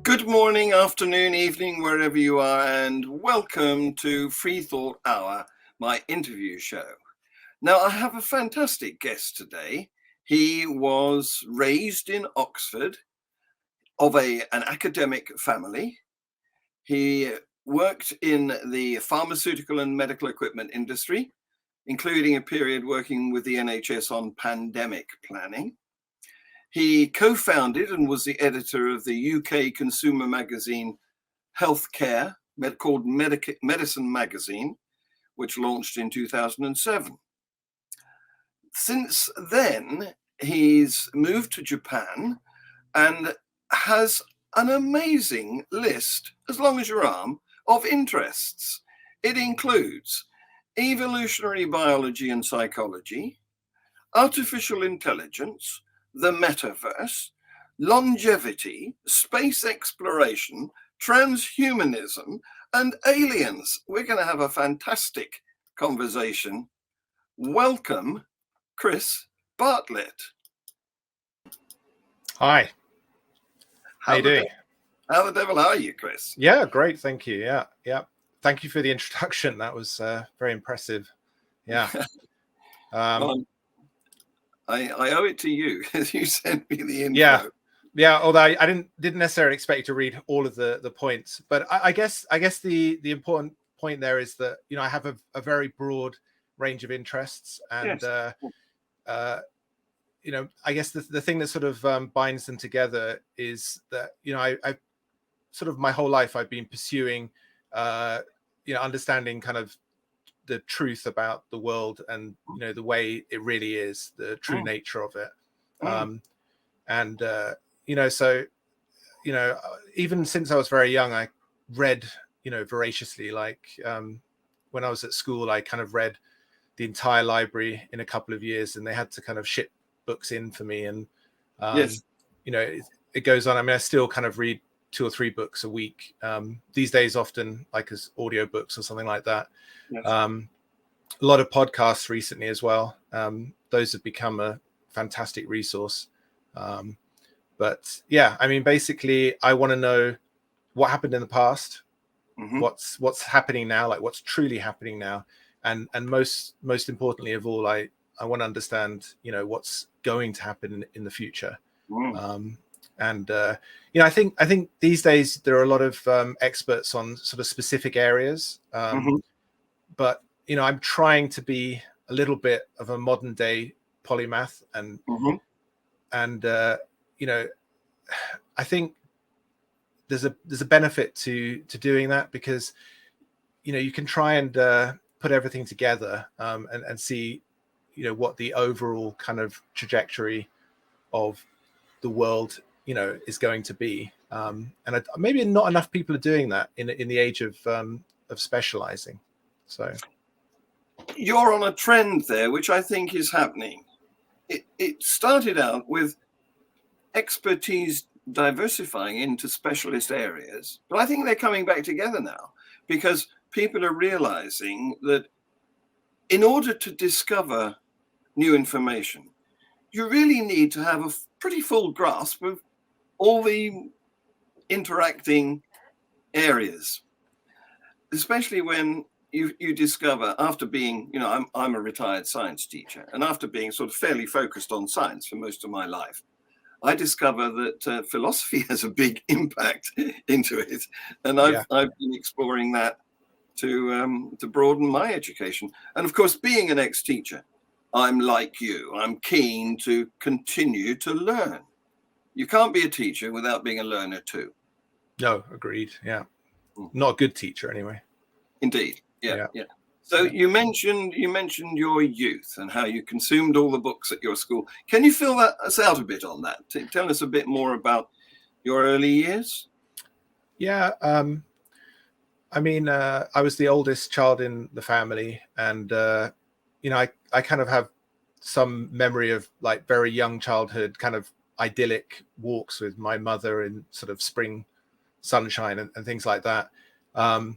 Good morning, afternoon, evening, wherever you are, and welcome to FreeThought Hour, my interview show. Now, I have a fantastic guest today. He was raised in Oxford of an academic family. He worked in the pharmaceutical and medical equipment industry, including a period working with the NHS on pandemic planning. He co-founded and was the editor of the UK consumer magazine Healthcare, called Medicine Magazine, which launched in 2007. Since then, he's moved to Japan and has an amazing list, as long as your arm, of interests. It includes evolutionary biology and psychology, artificial intelligence, the metaverse, longevity, space exploration, transhumanism, and aliens. We're going to have a fantastic conversation. Welcome, Chris Bartlett. Hi. How you doing? How the devil are you, Chris? Yeah, great. Thank you. Yeah. Thank you for the introduction. That was very impressive. Yeah. Well, I owe it to you because you sent me the info. Yeah. Although I didn't necessarily expect you to read all of the points, but I guess the important point there is that I have a very broad range of interests, and yes. I guess the thing that sort of binds them together is that I sort of my whole life I've been pursuing understanding kind of the truth about the world and the way it really is, the true nature of it. So even since I was very young, I read voraciously. Like when I was at school, I kind of read the entire library in a couple of years, and they had to kind of ship books in for me. And yes. It goes on. I mean, I still kind of read 2 or 3 books a week these days, often like as audiobooks or something like that. Yes. A lot of podcasts recently as well. Those have become a fantastic resource. But yeah, I mean, basically, I want to know what happened in the past, what's happening now, like what's truly happening now, and most importantly of all, I want to understand, what's going to happen in the future. I think these days there are a lot of experts on sort of specific areas, but I'm trying to be a little bit of a modern day polymath, and I think there's a benefit to doing that, because you can try and put everything together and see what the overall kind of trajectory of the world is going to be, and maybe not enough people are doing that in the age of specializing. So you're on a trend there, which I think is happening. It started out with expertise diversifying into specialist areas, but I think they're coming back together now, because people are realizing that in order to discover new information, you really need to have a pretty full grasp of all the interacting areas, especially when you discover, after being, I'm a retired science teacher, and after being sort of fairly focused on science for most of my life, I discover that philosophy has a big impact into it, and I've been exploring that to broaden my education. And of course, being an ex-teacher, I'm like you. I'm keen to continue to learn. You can't be a teacher without being a learner too. No, agreed. Yeah, not a good teacher anyway. Indeed. Yeah. So you mentioned your youth and how you consumed all the books at your school. Can you fill us out a bit on that? Tell us a bit more about your early years. Yeah. I mean, I was the oldest child in the family, and I kind of have some memory of like very young childhood, kind of idyllic walks with my mother in sort of spring sunshine and things like that. And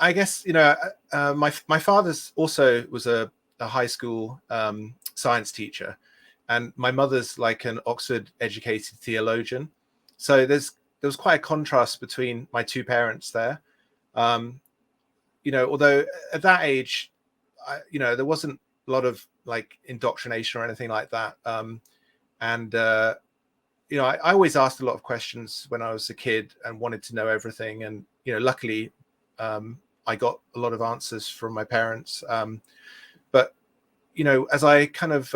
I guess my father's also was a high school science teacher, and my mother's like an Oxford educated theologian. So there was quite a contrast between my two parents there. You know, although at that age, you know, there wasn't a lot of like indoctrination or anything like that. You know, I always asked a lot of questions when I was a kid and wanted to know everything. And, you know, luckily, I got a lot of answers from my parents. But, you know, as I kind of,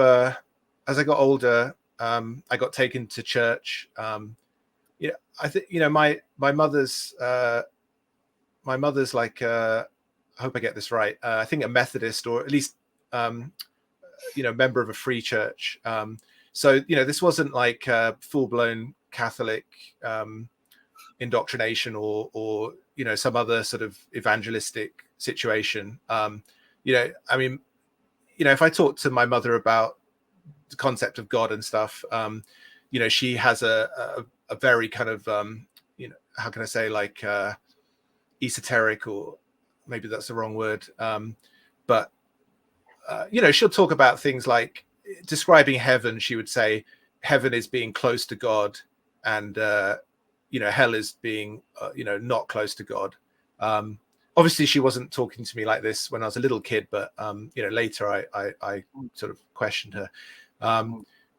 as I got older, I got taken to church. Yeah, I think, you know, my mother's like, I hope I get this right. I think a Methodist, or at least, you know, member of a free church. So, you know, this wasn't like full-blown Catholic indoctrination or, you know, some other sort of evangelistic situation. You know, I mean, you know, if I talk to my mother about the concept of God and stuff, you know, she has a very kind of, you know, how can I say, like esoteric, or maybe that's the wrong word. But, you know, she'll talk about things like describing heaven. She would say heaven is being close to God, and you know, hell is being you know, not close to God. Obviously she wasn't talking to me like this when I was a little kid, but you know, later I sort of questioned her.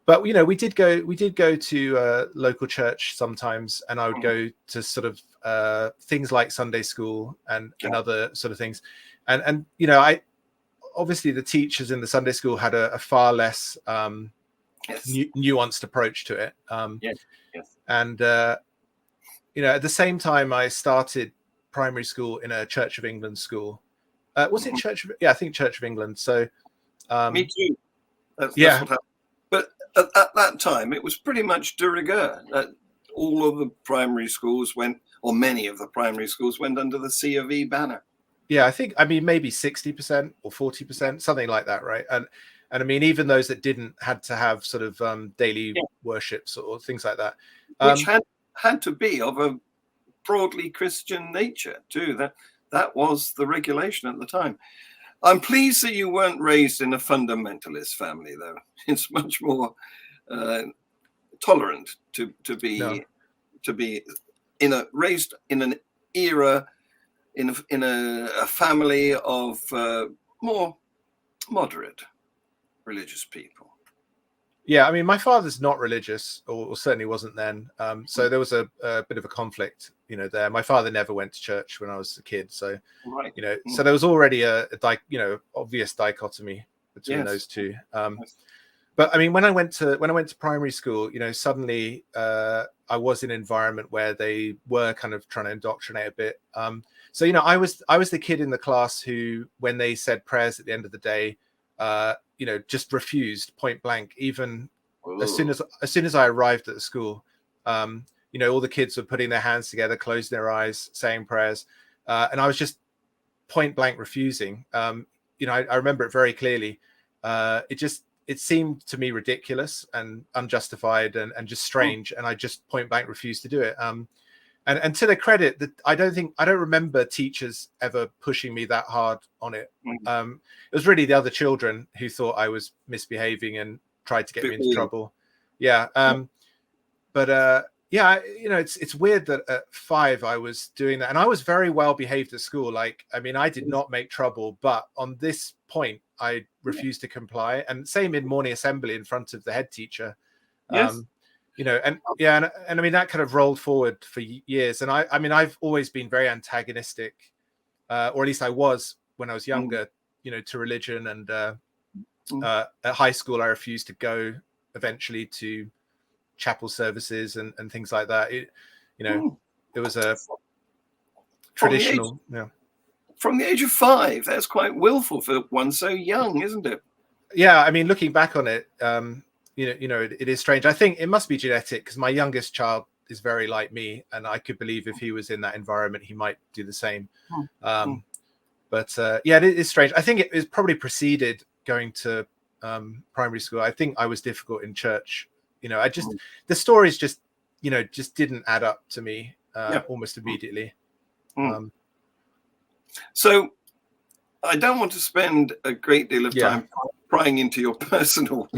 But you know, we did go to local church sometimes, and I would go to sort of things like Sunday school and other sort of things, and you know, obviously the teachers in the Sunday school had a far less nuanced approach to it. And you know, at the same time, I started primary school in a Church of England school. Was it Church of? Yeah, I think Church of England. So me too. That's yeah. what happened. But at that time, it was pretty much de rigueur. All of the primary schools went, or many of the primary schools went under the C of E banner. Yeah, I think, I mean, maybe 60% or 40%, something like that, right? And I mean, even those that didn't had to have sort of daily worships or things like that, which had to be of a broadly Christian nature too. That was the regulation at the time. I'm pleased that you weren't raised in a fundamentalist family, though. It's much more tolerant to be raised in an era in a family of more moderate religious people. Yeah, I mean, my father's not religious, or certainly wasn't then. So there was a bit of a conflict, you know, there. My father never went to church when I was a kid, so you know, so there was already a you know, obvious dichotomy between those two. But I mean, when I went to primary school, you know, suddenly I was in an environment where they were kind of trying to indoctrinate a bit. So you know, I was the kid in the class who, when they said prayers at the end of the day, you know, just refused point blank. Even as soon as I arrived at the school, you know, all the kids were putting their hands together, closing their eyes, saying prayers, and I was just point blank refusing. You know, I remember it very clearly. It seemed to me ridiculous and unjustified and just strange, and I just point blank refused to do it. And to their credit, that I don't remember teachers ever pushing me that hard on it. It was really the other children who thought I was misbehaving and tried to get me into trouble. Yeah. But yeah, you know, it's weird that at 5 I was doing that, and I was very well behaved at school. Like, I mean, I did not make trouble, but on this point, I refused to comply. And same in morning assembly in front of the head teacher. You know, and yeah, and I mean, that kind of rolled forward for years. And I mean, I've always been very antagonistic, or at least I was when I was younger, you know, to religion. And at high school, I refused to go eventually to chapel services and things like that. You know, it was a traditional. From the age of 5, that's quite willful for one so young, isn't it? Yeah, I mean, looking back on it, you know, it is strange. I think it must be genetic, because my youngest child is very like me, and I could believe if he was in that environment, he might do the same. But yeah, it is strange. I think it is probably preceded going to primary school. I think I was difficult in church. You know, the stories just, you know, just didn't add up to me almost immediately. So I don't want to spend a great deal of time prying into your personal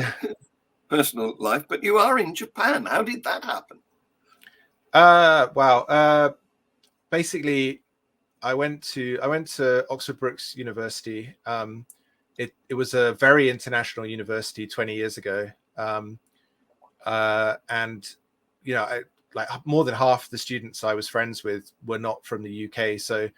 personal life, but you are in Japan. How did that happen? Wow. Basically, I went to Oxford Brookes University. It was a very international university 20 years ago, and like more than half the students I was friends with were not from the UK. So,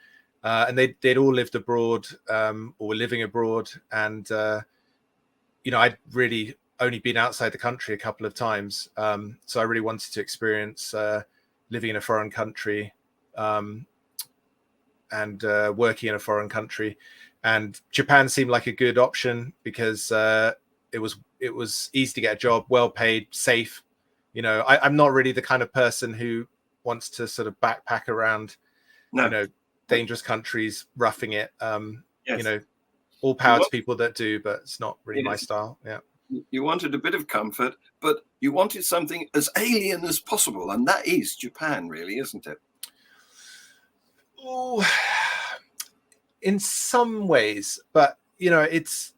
and they'd all lived abroad or were living abroad, and I'd really only been outside the country a couple of times. So I really wanted to experience living in a foreign country. And working in a foreign country, and Japan seemed like a good option because it was easy to get a job, well paid, safe. I'm not really the kind of person who wants to sort of backpack around, dangerous countries, roughing it. Yes. All power to people that do, but it's not really my style. Yeah. You wanted a bit of comfort, but you wanted something as alien as possible, and that is Japan, really, isn't it? Oh, in some ways, but it's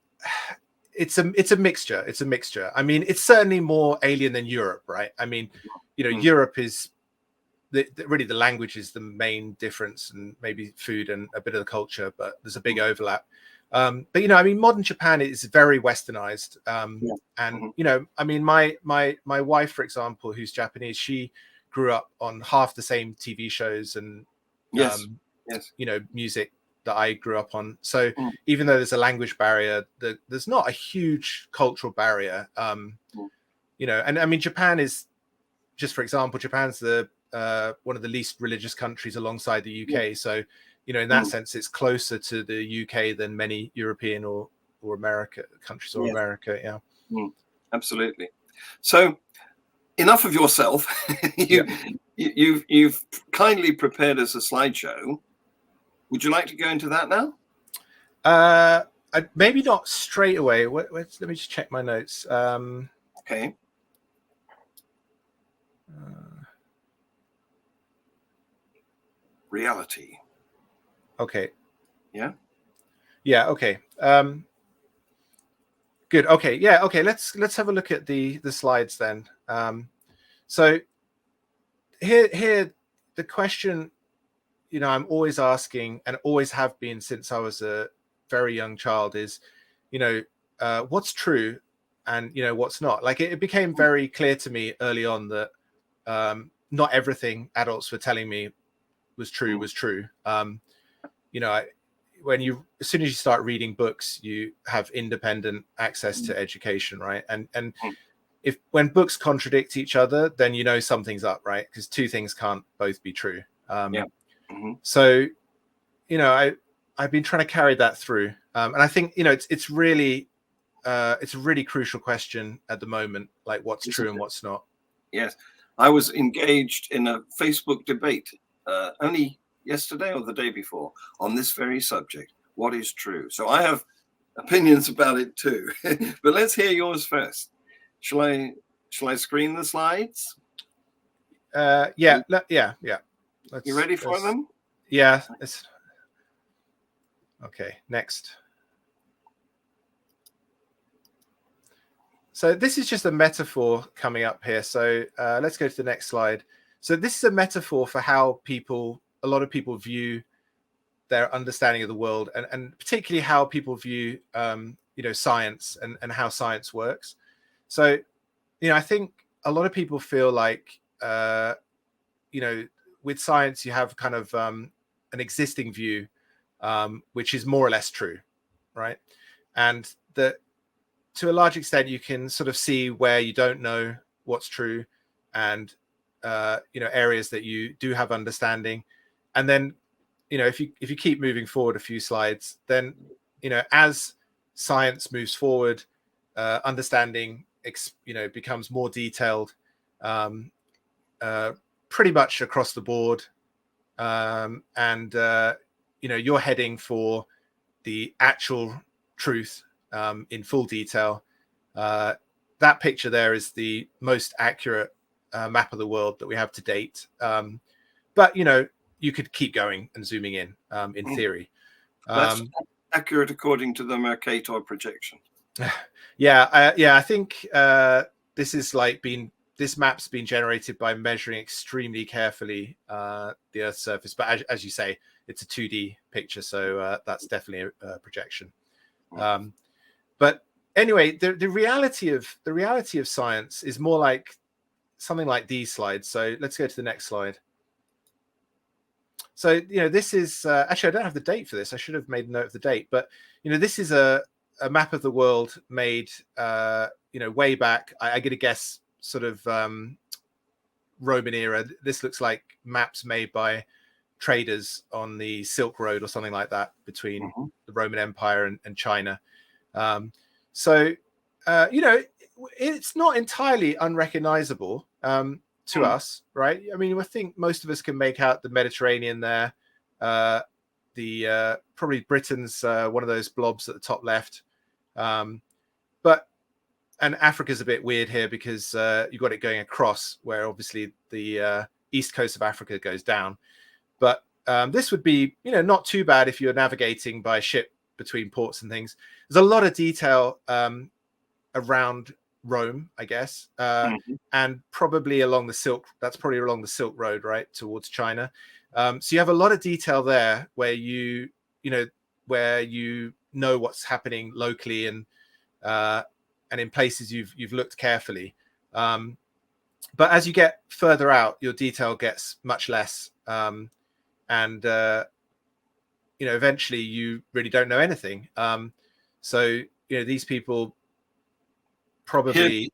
a mixture. It's a mixture. I mean, it's certainly more alien than Europe, right? I mean, Europe is really the language is the main difference, and maybe food and a bit of the culture, but there's a big overlap. But I mean, modern Japan is very westernized, and I mean, my wife, for example, who's Japanese, she grew up on half the same TV shows and music that I grew up on. So even though there's a language barrier, there's not a huge cultural barrier. And I mean, Japan is, just for example, Japan's the one of the least religious countries alongside the UK. So, in that sense, it's closer to the UK than many European or America countries or America. Yeah. Absolutely. So enough of yourself. You've kindly prepared us a slideshow. Would you like to go into that now? Maybe not straight away. Let me just check my notes. Okay. Reality. Okay. Yeah. Yeah. Okay. Good. Okay. Yeah. Okay. Let's have a look at the slides then. So here the question, I'm always asking, and always have been since I was a very young child, is, what's true and what's not. Like it became very clear to me early on that not everything adults were telling me was true. As soon as you start reading books, you have independent access to education, right? And when books contradict each other, then something's up, right? Because two things can't both be true. So I've been trying to carry that through, and I think it's really a really crucial question at the moment, like what's true and what's not. Yes, I was engaged in a Facebook debate only yesterday or the day before on this very subject. What is true? So I have opinions about it too, but let's hear yours first. Shall I screen the slides? Yeah. You ready for them? Yeah. Okay. Next. So this is just a metaphor coming up here. So let's go to the next slide. So this is a metaphor for how a lot of people view their understanding of the world, and particularly how people view, science and how science works. So, I think a lot of people feel like, with science, you have kind of an existing view, which is more or less true, right? And that to a large extent, you can sort of see where you don't know what's true, and areas that you do have understanding. And then, if you keep moving forward a few slides, then as science moves forward, understanding becomes more detailed, pretty much across the board, and you're heading for the actual truth in full detail. That picture there is the most accurate map of the world that we have to date, but you could keep going and zooming in theory. That's accurate according to the Mercator projection. I think this map's been generated by measuring extremely carefully the Earth's surface. But as you say, it's a 2D picture, so that's definitely a projection. But anyway, the reality of science is more like something like these slides. So let's go to the next slide. So, this is actually, I don't have the date for this. I should have made a note of the date. But, this is a map of the world made, way back. I get a guess, sort of Roman era. This looks like maps made by traders on the Silk Road or something like that between the Roman Empire and China. So, it's not entirely unrecognizable to us, right? I mean, I think most of us can make out the Mediterranean there. Probably Britain's one of those blobs at the top left. And Africa's a bit weird here because you've got it going across, where obviously the east coast of Africa goes down. But this would be, not too bad if you're navigating by ship between ports and things. There's a lot of detail around Rome, I guess, and probably along the Silk. That's probably along the Silk Road, right, towards China. So you have a lot of detail there where you know what's happening locally and in places you've looked carefully. But as you get further out, your detail gets much less, and eventually you really don't know anything. So these people probably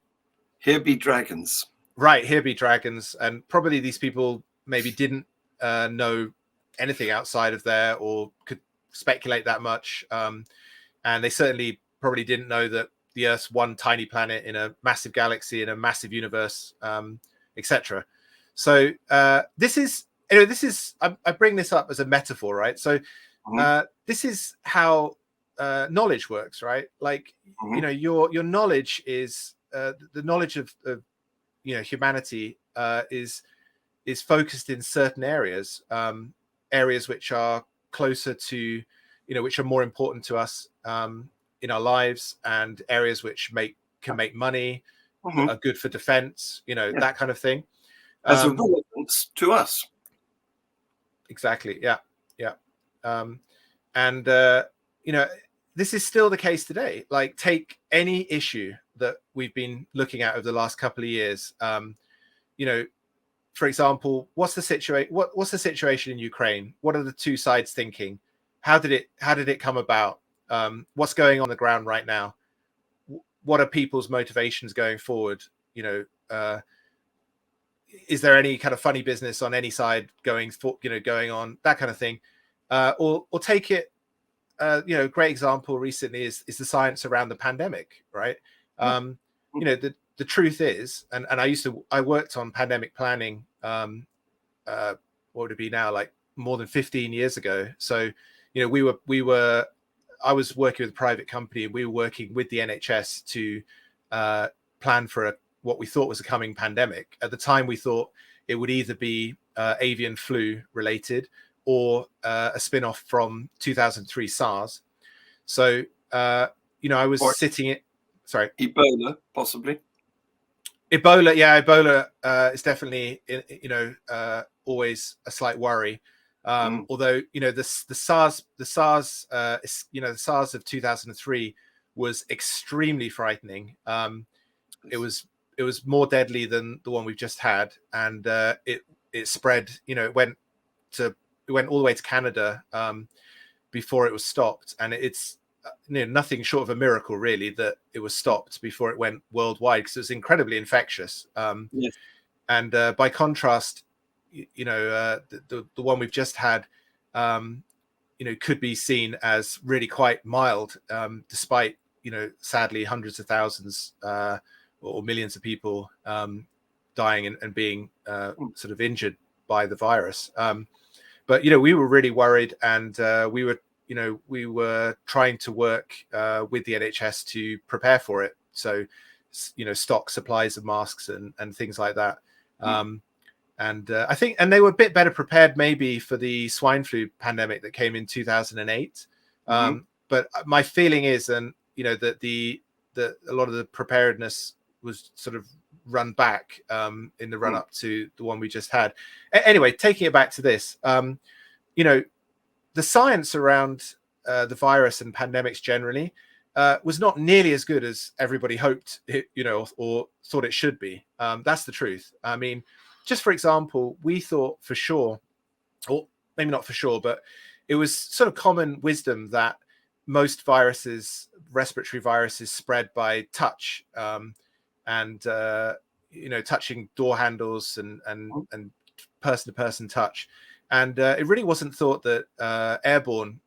here be dragons, right? Here be dragons, and probably these people maybe didn't know anything outside of there or could speculate that much, and they certainly probably didn't know that the Earth's one tiny planet in a massive galaxy in a massive universe, etc. So this is I bring this up as a metaphor, right? So this is how knowledge works, right? Like your knowledge is the knowledge of humanity is focused in certain areas, areas which are closer to which are more important to us in our lives, and areas which can make money, are good for defense, that kind of thing. As a relevance to us. Exactly. Yeah. And this is still the case today. Like, take any issue that we've been looking at over the last couple of years. For example, what's the situation in Ukraine? What are the two sides thinking? How did it come about? What's going on the ground right now? What are people's motivations going forward? Is there any kind of funny business on any side going on, that kind of thing? Or take it, great example recently is the science around the pandemic, right? The truth is, and I worked on pandemic planning, what would it be now, like more than 15 years ago. So, I was working with a private company, and we were working with the NHS to plan for what we thought was a coming pandemic. At the time, we thought it would either be avian flu related or a spin-off from 2003 SARS. So, I was sorry. Ebola, possibly. Ebola, yeah, Ebola is definitely, always a slight worry. Although, the SARS of 2003 was extremely frightening. It was more deadly than the one we've just had, and it spread. It went all the way to Canada before it was stopped, and it's nothing short of a miracle, really, that it was stopped before it went worldwide, because it was incredibly infectious. Yes. And by contrast, the one we've just had, could be seen as really quite mild, despite sadly hundreds of thousands or millions of people dying and being sort of injured by the virus. But we were really worried, and we were trying to work with the NHS to prepare for it. So, stock supplies of masks and things like that. And I think, and they were a bit better prepared maybe for the swine flu pandemic that came in 2008. But my feeling is, that a lot of the preparedness was sort of run back in the run up to the one we just had. Anyway, taking it back to this, you know, the science around the virus and pandemics generally was not nearly as good as everybody hoped it, you know, or thought it should be. That's the truth. I mean, just for example, we thought for sure, or maybe not for sure, but it was sort of common wisdom that most viruses, respiratory viruses, spread by touch, and you know, touching door handles and person-to-person touch. And it really wasn't thought that airborne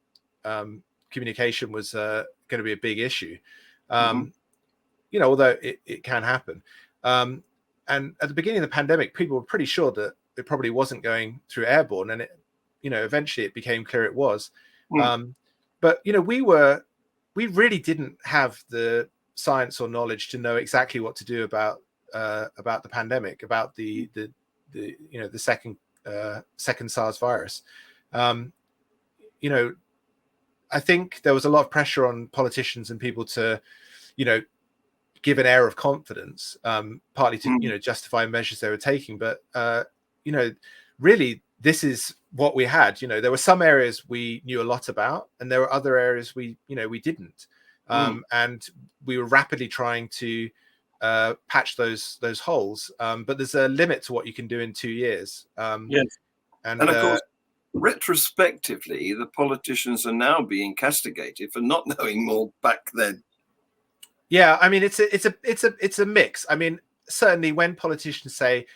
communication was going to be a big issue. You know, although it can happen. And at the beginning of the pandemic, people were pretty sure that it probably wasn't going through airborne, and it, you know, eventually it became clear it was. But you know, we really didn't have the science or knowledge to know exactly what to do about the pandemic, about the you know, the second SARS virus. You know, I think there was a lot of pressure on politicians and people to, you know, give an air of confidence, partly to, you know, justify measures they were taking. But, you know, really, this is what we had. You know, there were some areas we knew a lot about, and there were other areas we didn't. And we were rapidly trying to patch those holes. But there's a limit to what you can do in 2 years. Yes. And of course, retrospectively, the politicians are now being castigated for not knowing more back then. Yeah, I mean, it's a mix. I mean, certainly when politicians say,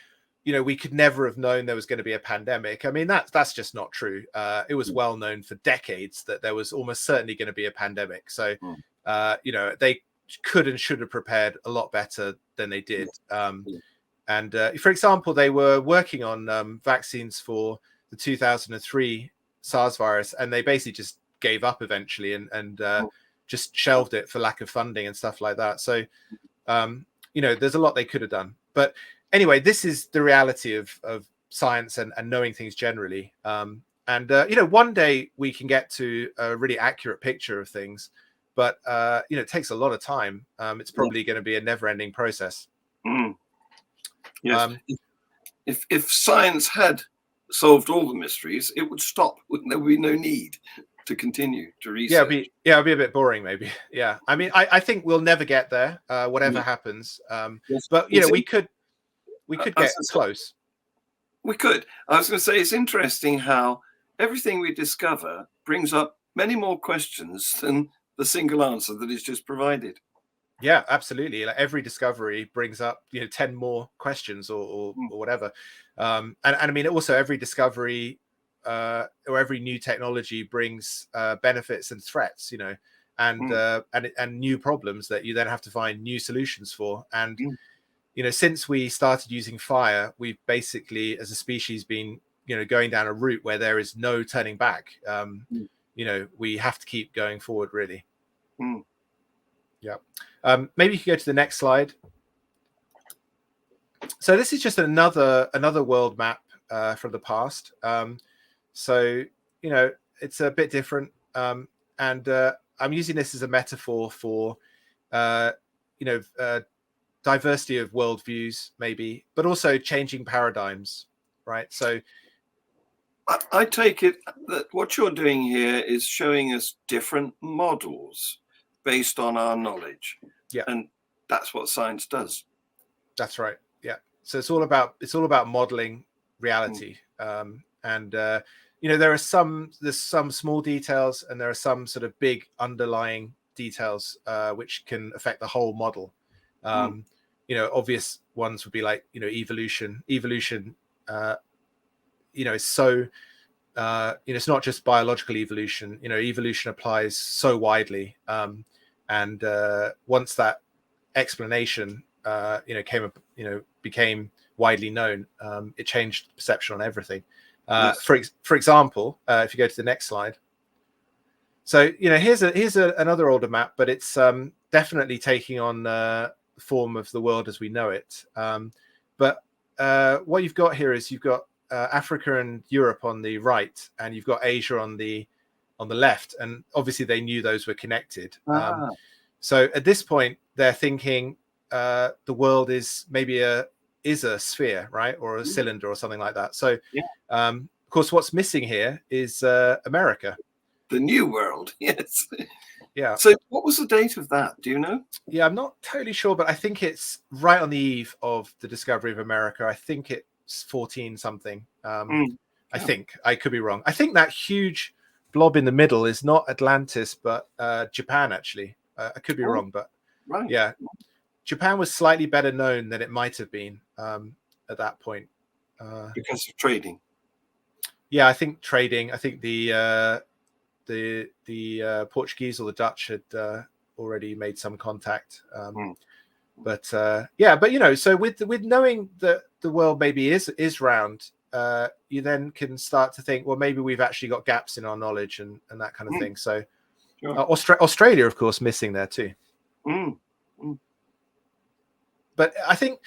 you know, we could never have known there was going to be a pandemic, I mean, that's just not true. It was well known for decades that there was almost certainly going to be a pandemic. So, you know, they could and should have prepared a lot better than they did. And for example, they were working on vaccines for the 2003 SARS virus, and they basically just gave up eventually and just shelved it for lack of funding and stuff like that. So, you know, there's a lot they could have done. But anyway, this is the reality of science and knowing things generally. And, you know, one day we can get to a really accurate picture of things, but, you know, it takes a lot of time. It's probably going to be a never-ending process. Yes. If science had solved all the mysteries, it would stop. There would be no need to continue to research. It'd be a bit boring, maybe. Yeah, I mean, I think we'll never get there, whatever happens. But you know, we could get close. We could. I was going to say, it's interesting how everything we discover brings up many more questions than the single answer that is just provided. Yeah, absolutely. Like every discovery brings up, you know, 10 more questions or whatever. And I mean, also every discovery or every new technology brings benefits and threats, you know, and new problems that you then have to find new solutions for. And you know, since we started using fire, we've basically, as a species, been, you know, going down a route where there is no turning back. You know, we have to keep going forward, really. Yeah. Maybe you could go to the next slide. So this is just another world map from the past. So, you know, it's a bit different. And I'm using this as a metaphor for, you know, diversity of worldviews, maybe, but also changing paradigms, right? So I take it that what you're doing here is showing us different models based on our knowledge. Yeah. And that's what science does. That's right. Yeah. So it's all about modeling reality. And you know, there's some small details, and there are some sort of big underlying details which can affect the whole model. You know, obvious ones would be like, you know, evolution, you know, is so, you know, it's not just biological evolution, you know, evolution applies so widely. And once that explanation, you know, became widely known, it changed perception on everything. Yes. For example, if you go to the next slide. So, you know, here's another older map, but it's definitely taking on the form of the world as we know it. But what you've got here is you've got Africa and Europe on the right, and you've got Asia on the left, and obviously they knew those were connected. So at this point, they're thinking, the world is maybe a sphere, right, or a cylinder or something like that. So of course what's missing here is America, the new world. Yes. Yeah. So what was the date of that? Do you know? Yeah, I'm not totally sure, but I think it's right on the eve of the discovery of America. I think it's 14 something. I think, I could be wrong. I think that huge blob in the middle is not Atlantis, but Japan, actually. I could be wrong, but yeah, Japan was slightly better known than it might have been at that point. Because of trading. Yeah, I think trading. I think the Portuguese or the Dutch had already made some contact. But so with knowing that the world maybe is round, you then can start to think, well, maybe we've actually got gaps in our knowledge and that kind of thing. So Australia, of course, missing there too. But I think,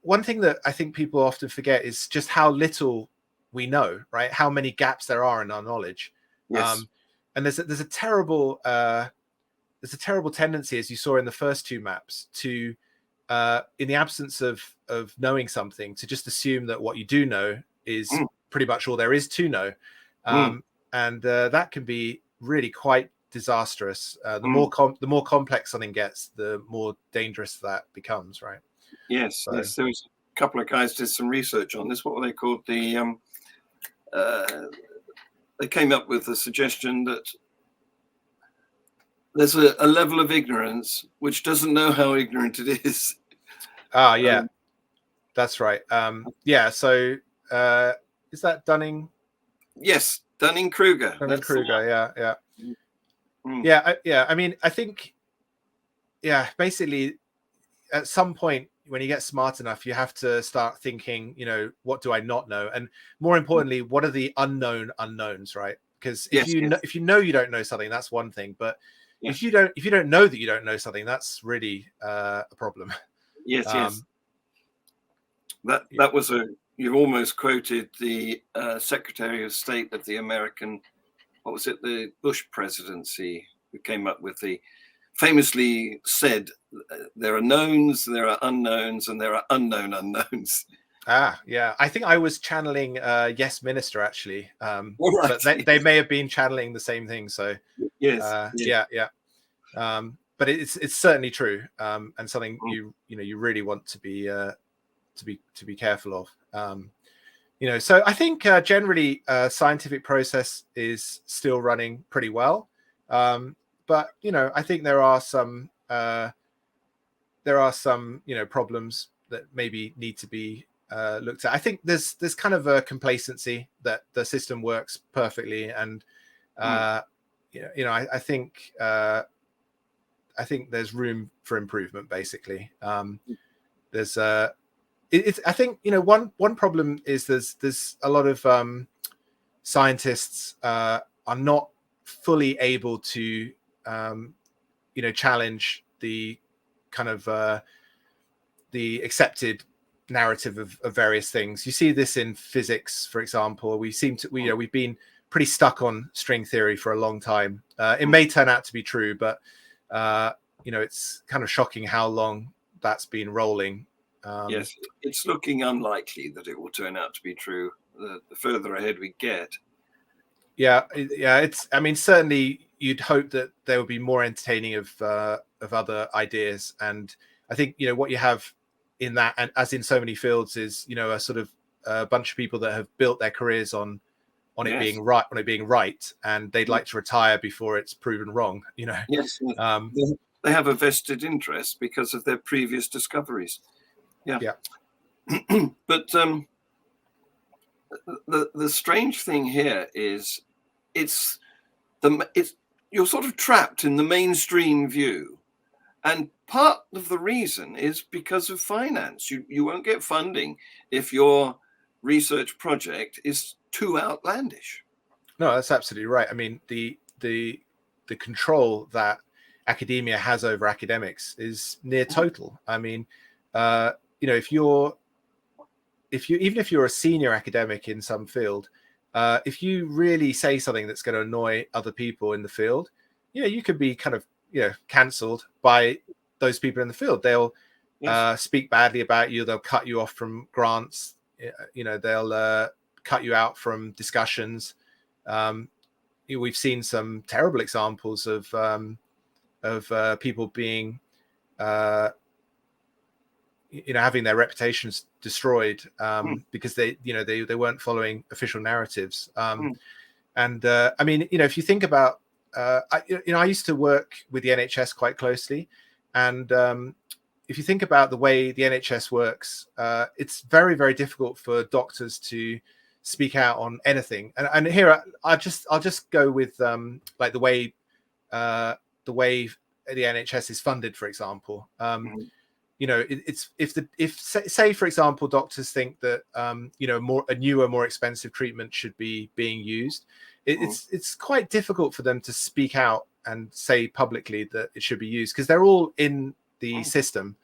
one thing that I think people often forget is just how little we know, right? How many gaps there are in our knowledge. Yes. And there's a terrible tendency, as you saw in the first two maps, to in the absence of knowing something, to just assume that what you do know is pretty much all there is to know. And that can be really quite disastrous. The more complex something gets, the more dangerous that becomes, right? Yes. There was a couple of guys did some research on this. What were they called? They came up with the suggestion that there's a level of ignorance which doesn't know how ignorant it is. That's right. So is that Dunning? Yes, Dunning-Kruger. Dunning-Kruger. I mean, I think, basically, at some point when you get smart enough, you have to start thinking, what do I not know, and more importantly, what are the unknown unknowns, right? Because if you know you don't know something, that's one thing, but if you don't know that you don't know something, that's really a problem. Yes. That was you almost quoted the Secretary of State of the American, what was it, the Bush presidency, who came up with famously said, there are knowns, there are unknowns, and there are unknown unknowns. I think I was channeling Yes Minister, actually. But they may have been channeling the same thing. So but it's certainly true, and something you really want to be careful of. So I think generally scientific process is still running pretty well, but I think there are some problems that maybe need to be looked at. I think there's kind of a complacency that the system works perfectly, and I think there's room for improvement. Basically, there's I think one problem is there's a lot of scientists are not fully able to challenge the kind of the accepted narrative of various things. You see this in physics, for example. We've been pretty stuck on string theory for a long time. It may turn out to be true, but it's kind of shocking how long that's been rolling. Yes, it's looking unlikely that it will turn out to be true the further ahead we get. I mean, certainly you'd hope that there would be more entertaining of other ideas, and I think what you have in that, and as in so many fields, is a sort of a bunch of people that have built their careers on it being right, and they'd like to retire before it's proven wrong. Yes. They have a vested interest because of their previous discoveries. Yeah. But the strange thing here is you're sort of trapped in the mainstream view, and part of the reason is because of finance. You won't get funding if your research project is too outlandish. No, that's absolutely right. I mean, the control that academia has over academics is near total. I mean, if you're a senior academic in some field, if you really say something that's going to annoy other people in the field, you could be kind of cancelled by those people in the field. They'll speak badly about you. They'll cut you off from grants. They'll cut you out from discussions. We've seen some terrible examples of people being, having their reputations destroyed because they weren't following official narratives. And I mean, if you think about, I used to work with the NHS quite closely, and if you think about the way the NHS works, it's very, very difficult for doctors to speak out on anything. And here I'll just go with like the way the NHS is funded, for example. It's if say for example doctors think that a newer, more expensive treatment should be being used, it's quite difficult for them to speak out and say publicly that it should be used, because they're all in the system,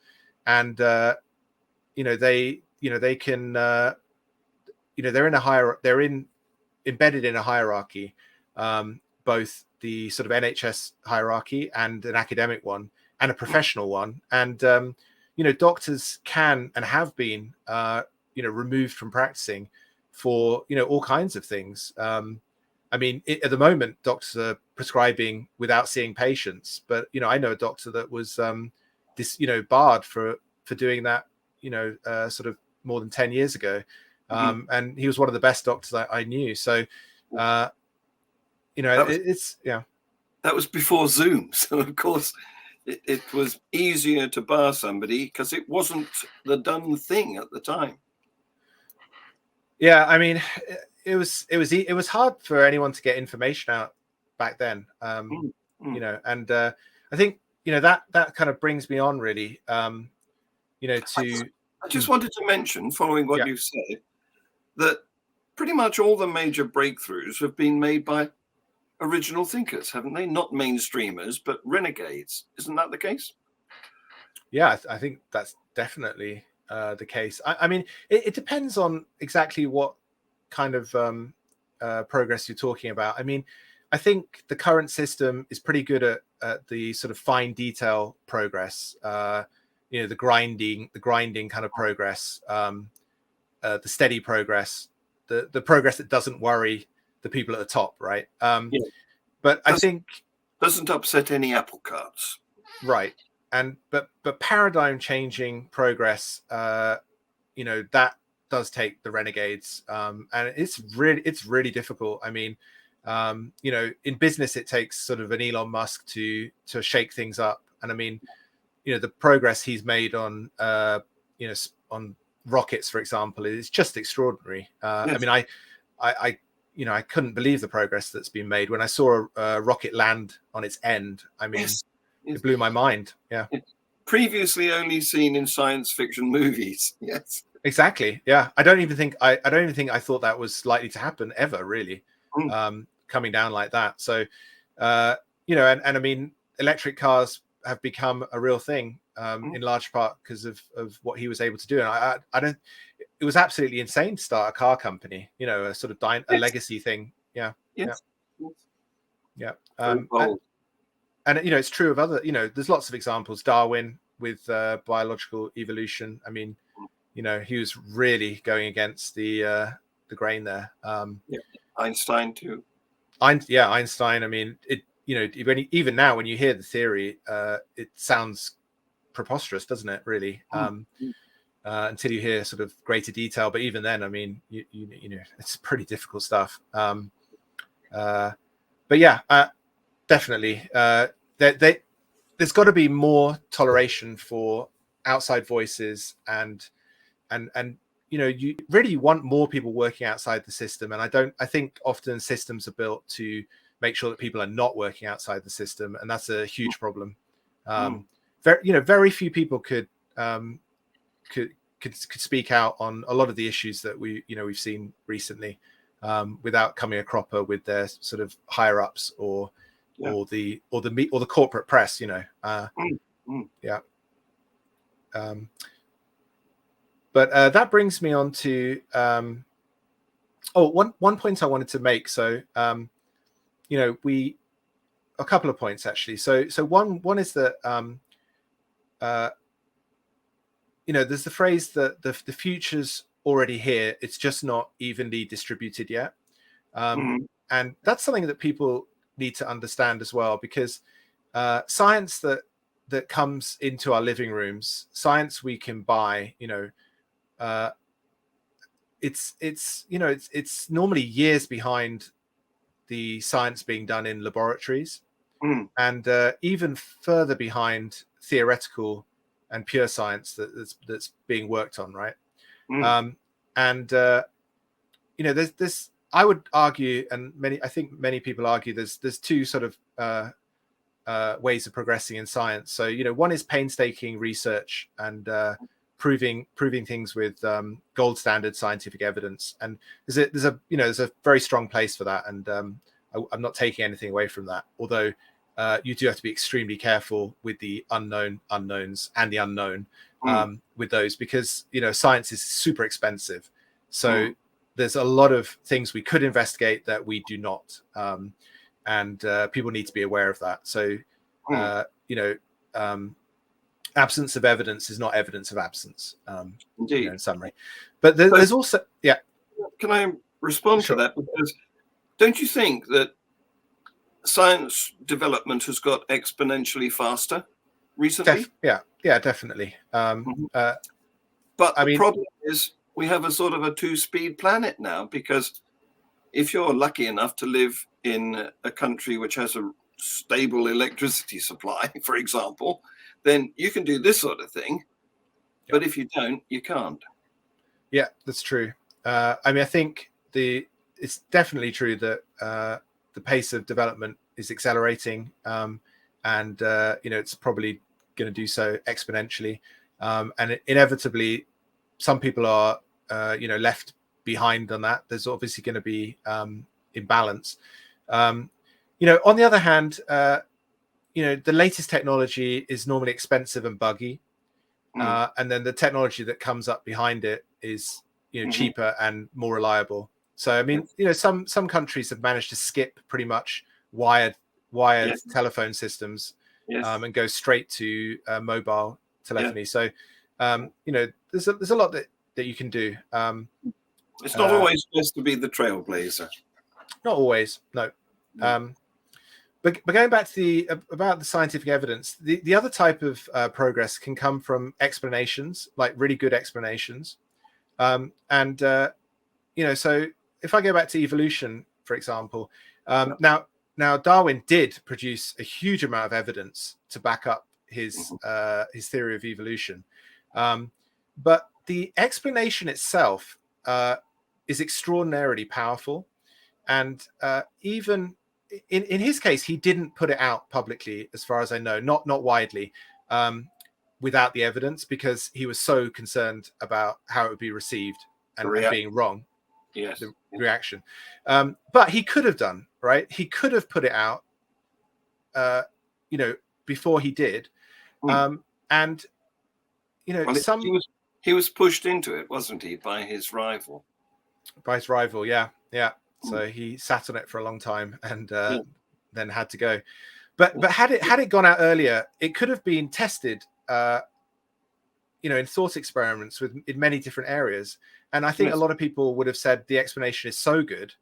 and they can they're embedded in a hierarchy, both the sort of NHS hierarchy and an academic one and a professional one, and doctors can and have been removed from practicing for all kinds of things. I mean, at the moment, doctors are prescribing without seeing patients, but I know a doctor that was barred for doing that sort of more than 10 years ago, and he was one of the best doctors I knew. So that was before Zoom, so of course it was easier to bar somebody because it wasn't the done thing at the time. Yeah, I mean, it was hard for anyone to get information out back then. And I think that kind of brings me on really. I just wanted to mention, following what you said, that pretty much all the major breakthroughs have been made by original thinkers, haven't they? Not mainstreamers, but renegades. Isn't that the case? Yeah, I think that's definitely the case. I mean, it depends on exactly what kind of progress you're talking about. I mean, I think the current system is pretty good at the sort of fine detail progress, the grinding kind of progress, the steady progress, the progress that doesn't worry the people at the top, right? But I think doesn't upset any apple carts, right? But paradigm changing progress, that does take the renegades, and it's really difficult. I mean, in business it takes sort of an Elon Musk to shake things up, and I mean, the progress he's made on on rockets, for example, is just extraordinary. I mean, I couldn't believe the progress that's been made when I saw a rocket land on its end. I mean, it blew my mind. Yeah. Previously only seen in science fiction movies. Yes. Exactly. Yeah. I don't even think I thought that was likely to happen ever, really. Coming down like that. So, and I mean, electric cars have become a real thing, in large part because of what he was able to do. And I don't. It was absolutely insane to start a car company. A sort of a legacy thing. Yeah. Yes. Yeah. And it's true of other. There's lots of examples. Darwin with biological evolution. I mean, he was really going against the grain there. Einstein too. Einstein. I mean, even now when you hear the theory, it sounds preposterous, doesn't it? Really, until you hear sort of greater detail. But even then, I mean, it's pretty difficult stuff. But yeah, definitely, there's got to be more toleration for outside voices, and you really want more people working outside the system. And I think often systems are built to make sure that people are not working outside the system, and that's a huge problem. Very few people could speak out on a lot of the issues that we've seen recently, without coming a cropper with their sort of higher ups or the corporate press. But that brings me on to one point I wanted to make. So a couple of points actually. So one is that there's the phrase that the future's already here. It's just not evenly distributed yet. And that's something that people need to understand as well, because science that comes into our living rooms, science we can buy, it's normally years behind the science being done in laboratories, and even further behind theoretical and pure science that's being worked on, right? There's I would argue, and I think many people argue, there's two sort of ways of progressing in science. So one is painstaking research and proving things with gold standard scientific evidence, and there's a very strong place for that, and I'm not taking anything away from that, although you do have to be extremely careful with the unknowns and the unknown with those, because science is super expensive. So there's a lot of things we could investigate that we do not, and people need to be aware of that. So absence of evidence is not evidence of absence, indeed, in summary. But there's also, can I respond to that? Because don't you think that science development has got exponentially faster recently? Definitely. But the problem is we have a sort of a 2-speed planet now, because if you're lucky enough to live in a country which has a stable electricity supply, for example, then you can do this sort of thing. But if you don't, you can't. Yeah, that's true. I think it's definitely true that the pace of development is accelerating, and it's probably going to do so exponentially, and inevitably some people are left behind on that. There's obviously going to be imbalance. On the other hand, the latest technology is normally expensive and buggy, and then the technology that comes up behind it is cheaper and more reliable. So some countries have managed to skip pretty much wired telephone systems, and go straight to mobile telephony. So there's a lot that you can do. It's not always supposed to be the trailblazer. Not always, no. But going back to about the scientific evidence, the other type of progress can come from explanations, like really good explanations. So if I go back to evolution, for example, now Darwin did produce a huge amount of evidence to back up his theory of evolution, but the explanation itself is extraordinarily powerful, and even in his case, he didn't put it out publicly, as far as I know, not widely, without the evidence, because he was so concerned about how it would be received and being wrong. The reaction. But he could have done, right? He could have put it out, before he did. And he was pushed into it, wasn't he, by his rival? Yeah. So he sat on it for a long time, and then had to go. But had it gone out earlier, it could have been tested, in thought experiments in many different areas. And I think a lot of people would have said the explanation is so good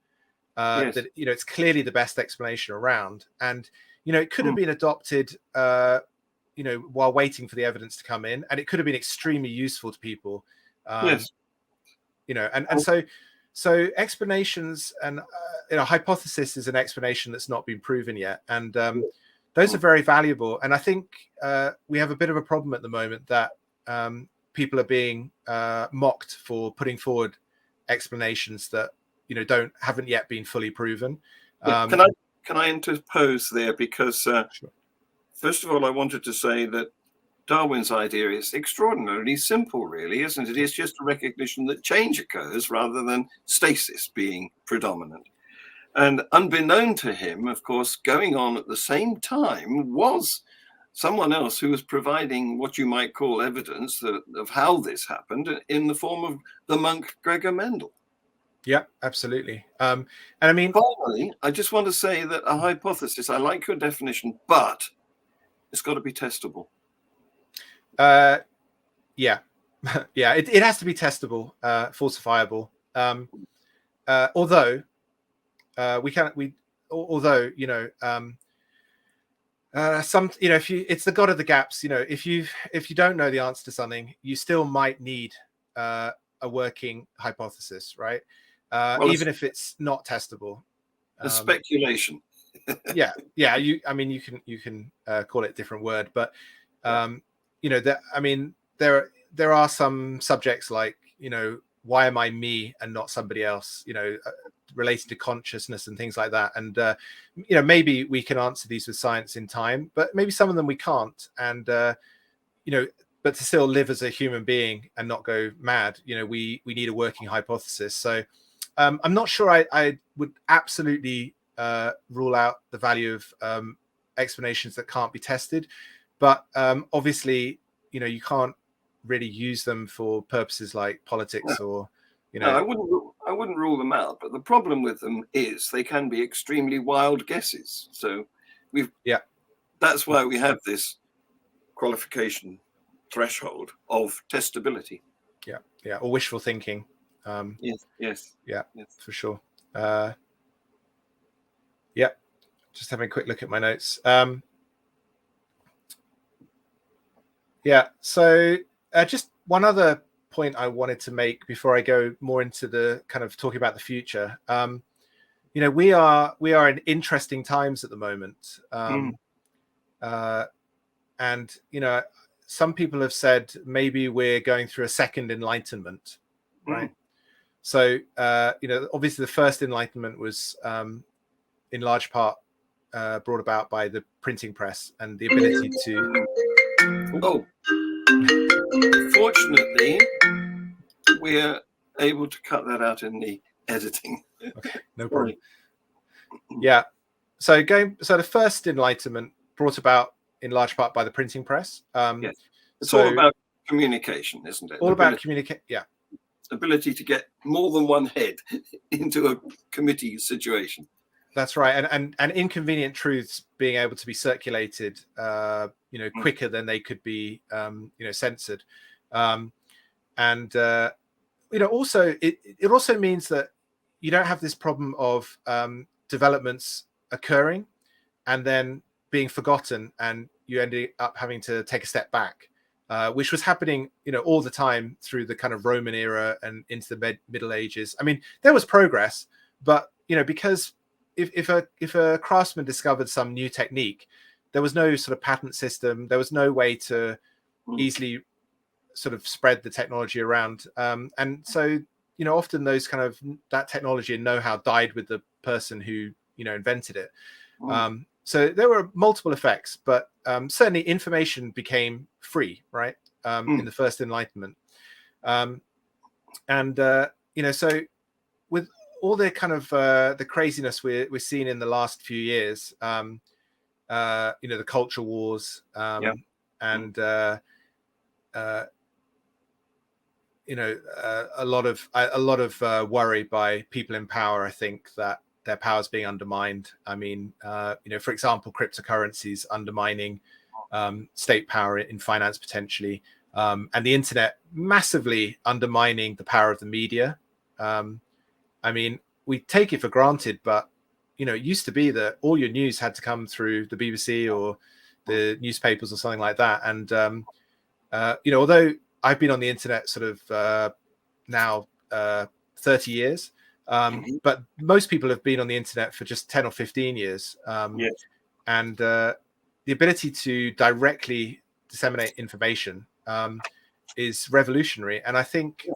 that it's clearly the best explanation around, and it could have been adopted while waiting for the evidence to come in, and it could have been extremely useful to people. So explanations and hypothesis is an explanation that's not been proven yet, and those are very valuable. And I think we have a bit of a problem at the moment that people are being mocked for putting forward explanations that haven't yet been fully proven. Can I interpose there? Because sure. First of all, I wanted to say that Darwin's idea is extraordinarily simple, really, isn't it? It's just a recognition that change occurs rather than stasis being predominant. And unbeknown to him, of course, going on at the same time was someone else who was providing what you might call evidence of how this happened, in the form of the monk Gregor Mendel. Yeah, absolutely. And finally, I just want to say that a hypothesis, I like your definition, but it's got to be testable. Yeah, yeah. It has to be testable, falsifiable. Although although if it's the god of the gaps. If you don't know the answer to something, you still might need a working hypothesis, right? Even if it's not testable. A speculation. yeah. You can call it a different word, but there are some subjects like why am I me and not somebody else, related to consciousness and things like that. And maybe we can answer these with science in time, but maybe some of them we can't. And but to still live as a human being and not go mad, we need a working hypothesis. So I'm not sure I would absolutely rule out the value of explanations that can't be tested, but obviously you can't really use them for purposes like politics or No, I wouldn't rule them out, but the problem with them is they can be extremely wild guesses. So that's why we have this qualification threshold of testability. Or wishful thinking. Yes, for sure. Just having a quick look at my notes. So just one other point I wanted to make before I go more into the kind of talking about the future. We are in interesting times at the moment. And some people have said maybe we're going through a second Enlightenment, right? So obviously the first Enlightenment was in large part brought about by the printing press and the ability to fortunately we're able to cut that out in the editing. Okay, no problem. So the first Enlightenment brought about in large part by the printing press. It's all about communication, isn't it? All about communicate. Ability to get more than one head into a committee situation. That's right, and inconvenient truths being able to be circulated, quicker than they could be, censored, also it also means that you don't have this problem of developments occurring and then being forgotten, and you ended up having to take a step back, which was happening, all the time through the kind of Roman era and into the Middle Ages. I mean, there was progress, but because if a craftsman discovered some new technique, there was no sort of patent system. There was no way to easily sort of spread the technology around. And so, often those kind of that technology and know-how died with the person who, invented it. So there were multiple effects, but certainly information became free, right? In the first Enlightenment. So with all the kind of the craziness we're seeing in the last few years, the culture wars, and a lot of worry by people in power. I think that their power is being undermined. I mean, for example, cryptocurrencies undermining state power in finance potentially, and the internet massively undermining the power of the media. I mean, we take it for granted, but it used to be that all your news had to come through the BBC or the newspapers or something like that. And although I've been on the internet sort of now 30 years, but most people have been on the internet for just 10 or 15 years. And the ability to directly disseminate information is revolutionary. And I think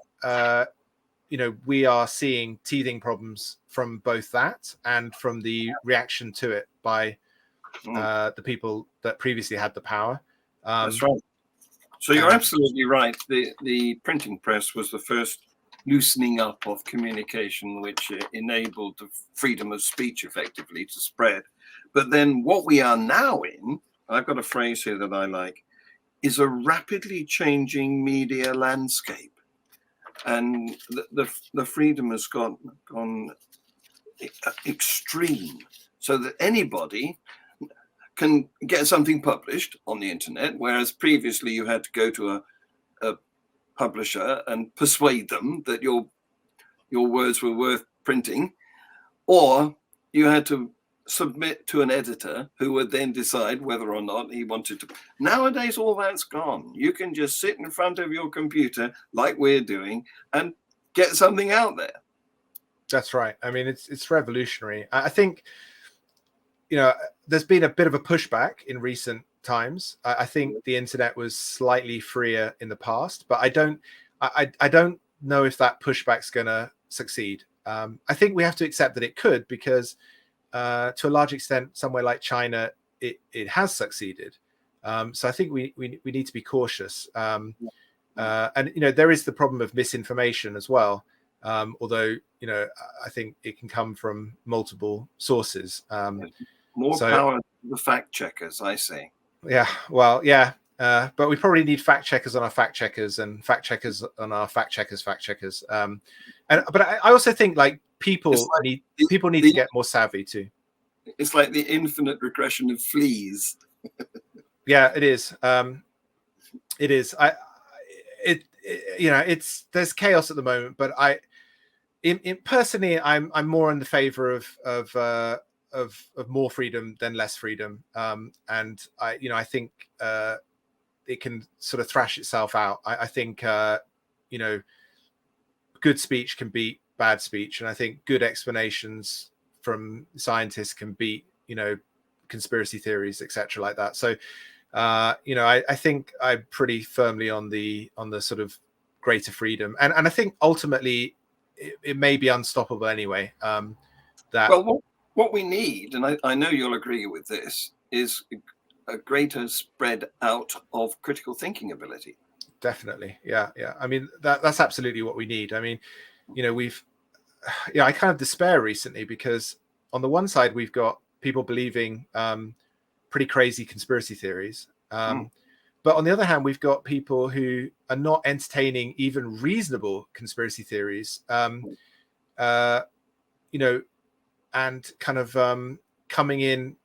we are seeing teething problems from both that and from the reaction to it by the people that previously had the power. That's right. So you're absolutely right. The printing press was the first loosening up of communication, which enabled the freedom of speech effectively to spread. But then what we are now in, I've got a phrase here that I like, is a rapidly changing media landscape. And the freedom has gone extreme, so that anybody can get something published on the internet, whereas previously you had to go to a publisher and persuade them that your words were worth printing, or you had to submit to an editor who would then decide whether or not he wanted to. Nowadays, all that's gone. You can just sit in front of your computer like we're doing and get something out there. That's right. I mean, it's revolutionary. I think, there's been a bit of a pushback in recent times. I think the internet was slightly freer in the past, but I don't know if that pushback's going to succeed. I think we have to accept that it could, because to a large extent, somewhere like China, it has succeeded. So I think we need to be cautious. And there is the problem of misinformation as well. Although I think it can come from multiple sources. More power to the fact checkers, I say. Yeah, well, yeah. But we probably need fact checkers on our fact checkers, and fact checkers on our fact checkers. But I also think people need to get more savvy too. It's like the infinite regression of fleas. Yeah, it is. It is. There's chaos at the moment, but personally, I'm more in the favor of more freedom than less freedom. And I think it can sort of thrash itself out. I think good speech can beat bad speech, and I think good explanations from scientists can beat conspiracy theories, etc., like that. So I think I'm pretty firmly on the sort of greater freedom, and I think ultimately it may be unstoppable anyway. What we need, and I know you'll agree with this, is a greater spread out of critical thinking ability. Definitely. Yeah. I mean, that's absolutely what we need. I mean, I kind of despair recently, because on the one side, we've got people believing pretty crazy conspiracy theories. But on the other hand, we've got people who are not entertaining even reasonable conspiracy theories, and kind of coming in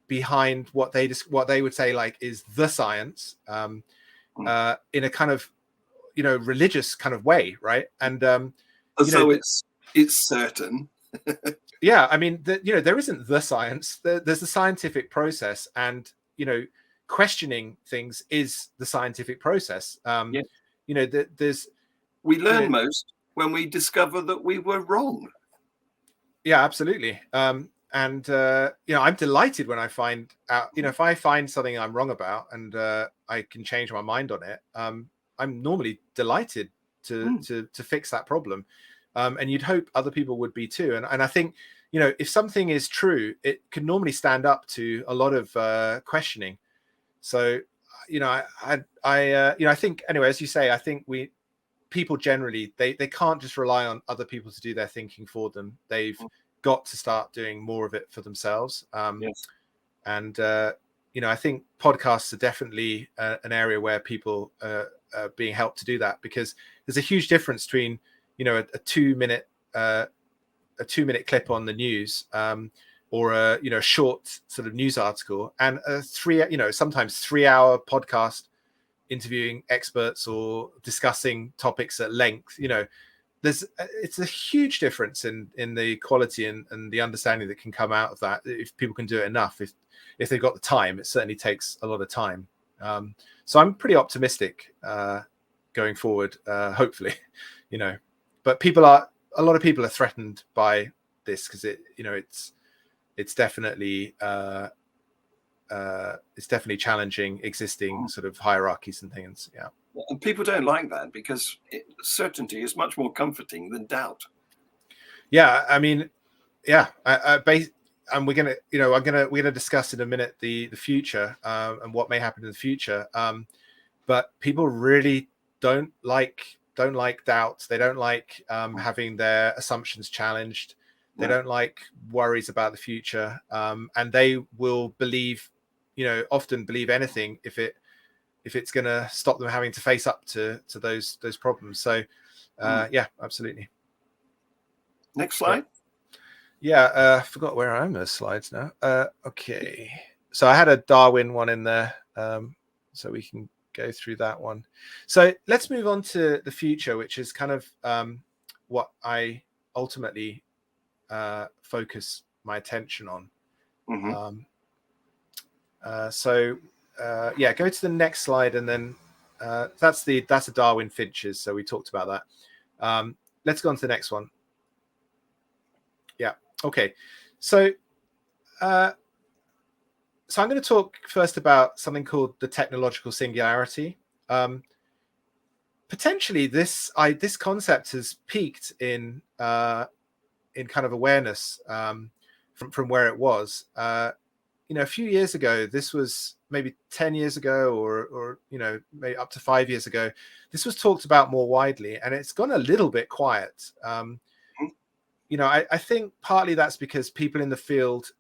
behind what they would say is the science, in a kind of religious kind of way, right? And so it's certain. Yeah, I mean, there isn't the science. There's the scientific process, and questioning things is the scientific process. We learn most when we discover that we were wrong. Yeah, absolutely. And I'm delighted when I find out, if I find something I'm wrong about and I can change my mind on it. I'm normally delighted to fix that problem. And you'd hope other people would be too. And I think, if something is true, it can normally stand up to a lot of questioning. So, I think, anyway, as you say, I think people generally, they can't just rely on other people to do their thinking for them. They've got to start doing more of it for themselves. And I think podcasts are definitely an area where people are being helped to do that, because there's a huge difference between a 2-minute clip on the news, or a short sort of news article, and a sometimes 3-hour podcast interviewing experts or discussing topics at length. It's a huge difference in the quality and the understanding that can come out of that, if people can do it enough. If they've got the time. It certainly takes a lot of time. So I'm pretty optimistic going forward, hopefully. But a lot of people are threatened by this, because it's definitely challenging existing sort of hierarchies and things. Yeah. And people don't like that, because certainty is much more comforting than doubt. Yeah, I mean, yeah, and we're gonna discuss in a minute the future, and what may happen in the future. But people really don't like doubts. They don't like having their assumptions challenged. They don't like worries about the future, and they will often believe anything if it's going to stop them having to face up to those problems. So yeah, absolutely. Next slide. Yeah, I forgot where I am those slides now. Okay. so I had a Darwin one in there, so we can go through that one. So let's move on to the future, which is kind of what I ultimately focus my attention on. Mm-hmm. Yeah, go to the next slide, and then that's a Darwin Finches. So we talked about that. Let's go on to the next one. Yeah. Okay. So I'm going to talk first about something called the technological singularity. Potentially, this concept has peaked in kind of awareness from where it was. A few years ago, this was maybe 10 years ago, or maybe up to 5 years ago, this was talked about more widely, and it's gone a little bit quiet. I think partly that's because people in the field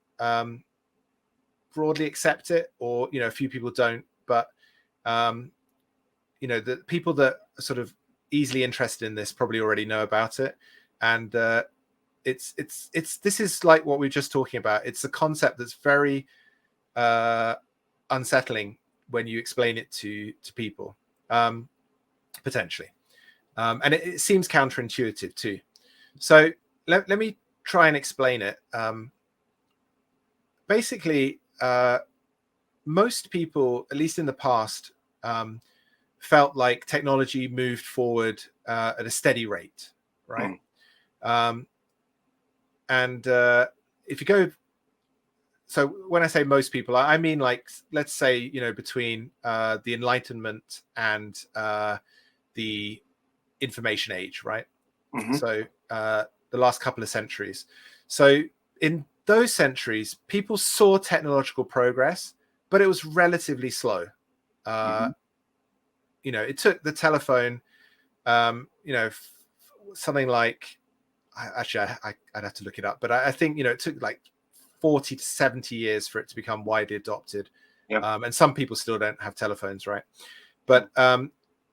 broadly accept it, or a few people don't, but the people that are sort of easily interested in this probably already know about it. And this is like what we were just talking about. It's a concept that's very unsettling when you explain it to people, potentially, and it seems counterintuitive too. So let me try and explain it. Basically, most people, at least in the past, felt like technology moved forward at a steady rate, right? And if you go, so when I say most people, I mean, like, let's say, between the Enlightenment and the information age, right? Mm-hmm. So the last couple of centuries. So in those centuries, people saw technological progress, but it was relatively slow. It took the telephone, something like, actually, I'd have to look it up, but I think, it took like 40 to 70 years for it to become widely adopted. Yep. And some people still don't have telephones, right? But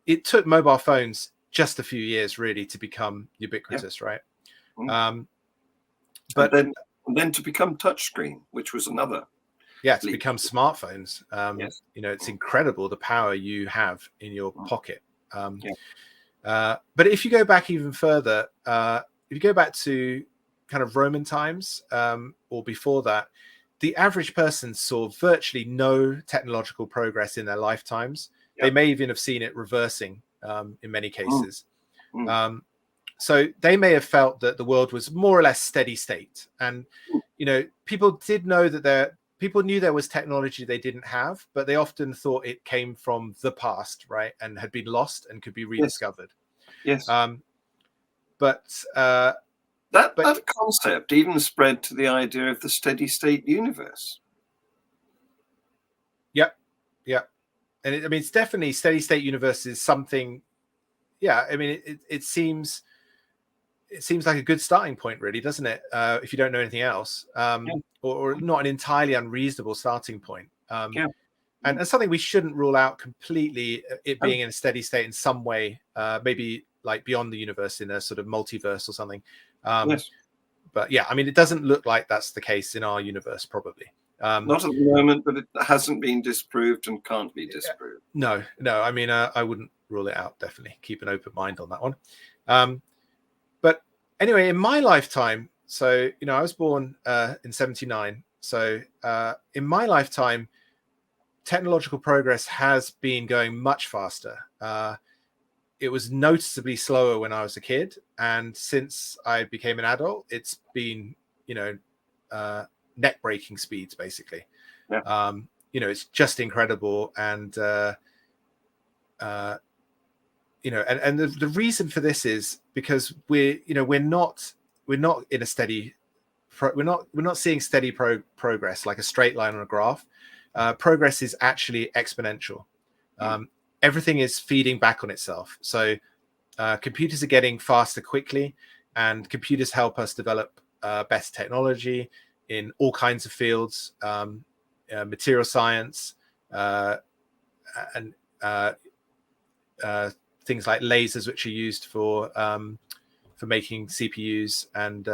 it took mobile phones just a few years really to become ubiquitous, right? But then to become touchscreen, which was another. Yeah, to become smartphones. Yes. It's incredible the power you have in your pocket. But if you go back even further, if you go back to kind of Roman times, or before that, the average person saw virtually no technological progress in their lifetimes. They may even have seen it reversing in many cases. So they may have felt that the world was more or less steady state. And, people did know that people knew there was technology they didn't have, but they often thought it came from the past, right? And had been lost and could be rediscovered. Yes. But that concept even spread to the idea of the steady state universe. Yep. And it's definitely steady state universe is something. Yeah, it seems like a good starting point, really, doesn't it? If you don't know anything else, or not an entirely unreasonable starting point. And something we shouldn't rule out completely, it being in a steady state in some way, maybe like beyond the universe in a sort of multiverse or something. But yeah, it doesn't look like that's the case in our universe, probably. Not at the moment, but it hasn't been disproved and can't be disproved. No. I wouldn't rule it out. Definitely keep an open mind on that one. But anyway, in my lifetime, so I was born in 79. So in my lifetime, technological progress has been going much faster. It was noticeably slower when I was a kid, and since I became an adult, it's been neck-breaking speeds, basically. It's just incredible. And and the reason for this is because we're not in a steady we're not seeing steady progress like a straight line on a graph. Progress is actually exponential. Everything is feeding back on itself. So computers are getting faster quickly, and computers help us develop best technology in all kinds of fields, material science, and things like lasers, which are used for making CPUs and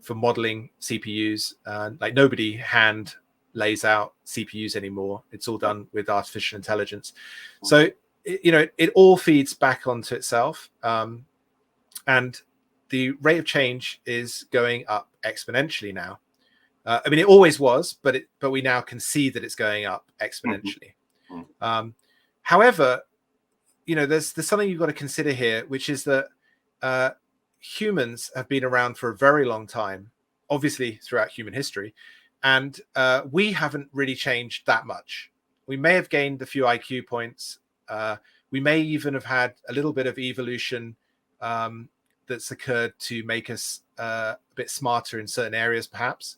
for modeling CPUs. Like nobody hand lays out CPUs anymore. It's all done with artificial intelligence. So, it all feeds back onto itself. And the rate of change is going up exponentially now. I mean, it always was, but we now can see that it's going up exponentially. However, there's something you've got to consider here, which is that humans have been around for a very long time, obviously throughout human history, and we haven't really changed that much. We may have gained a few IQ points. We may even have had a little bit of evolution that's occurred to make us a bit smarter in certain areas, perhaps.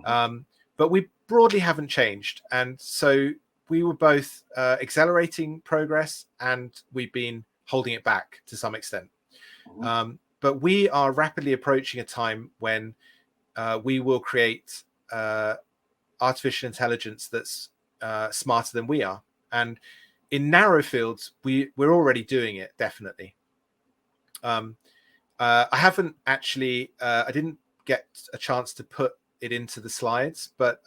But we broadly haven't changed. And so we were both accelerating progress, and we've been holding it back to some extent. But we are rapidly approaching a time when we will create artificial intelligence that's smarter than we are. And in narrow fields, we're already doing it, definitely. I haven't actually, I didn't get a chance to put it into the slides, but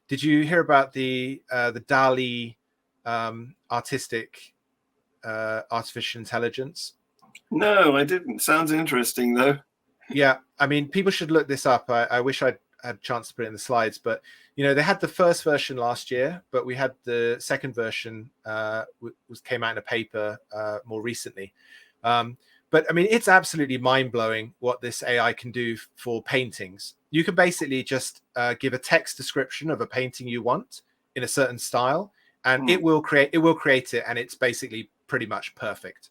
did you hear about the DALL-E artistic artificial intelligence? No, I didn't. Sounds interesting, though. Yeah, I mean, people should look this up. I wish I'd had a chance to put it in the slides, but they had the first version last year, but we had the second version came out in a paper more recently. But I mean, it's absolutely mind-blowing what this AI can do for paintings. You can basically just give a text description of a painting you want in a certain style, and it will create it, and it's basically pretty much perfect.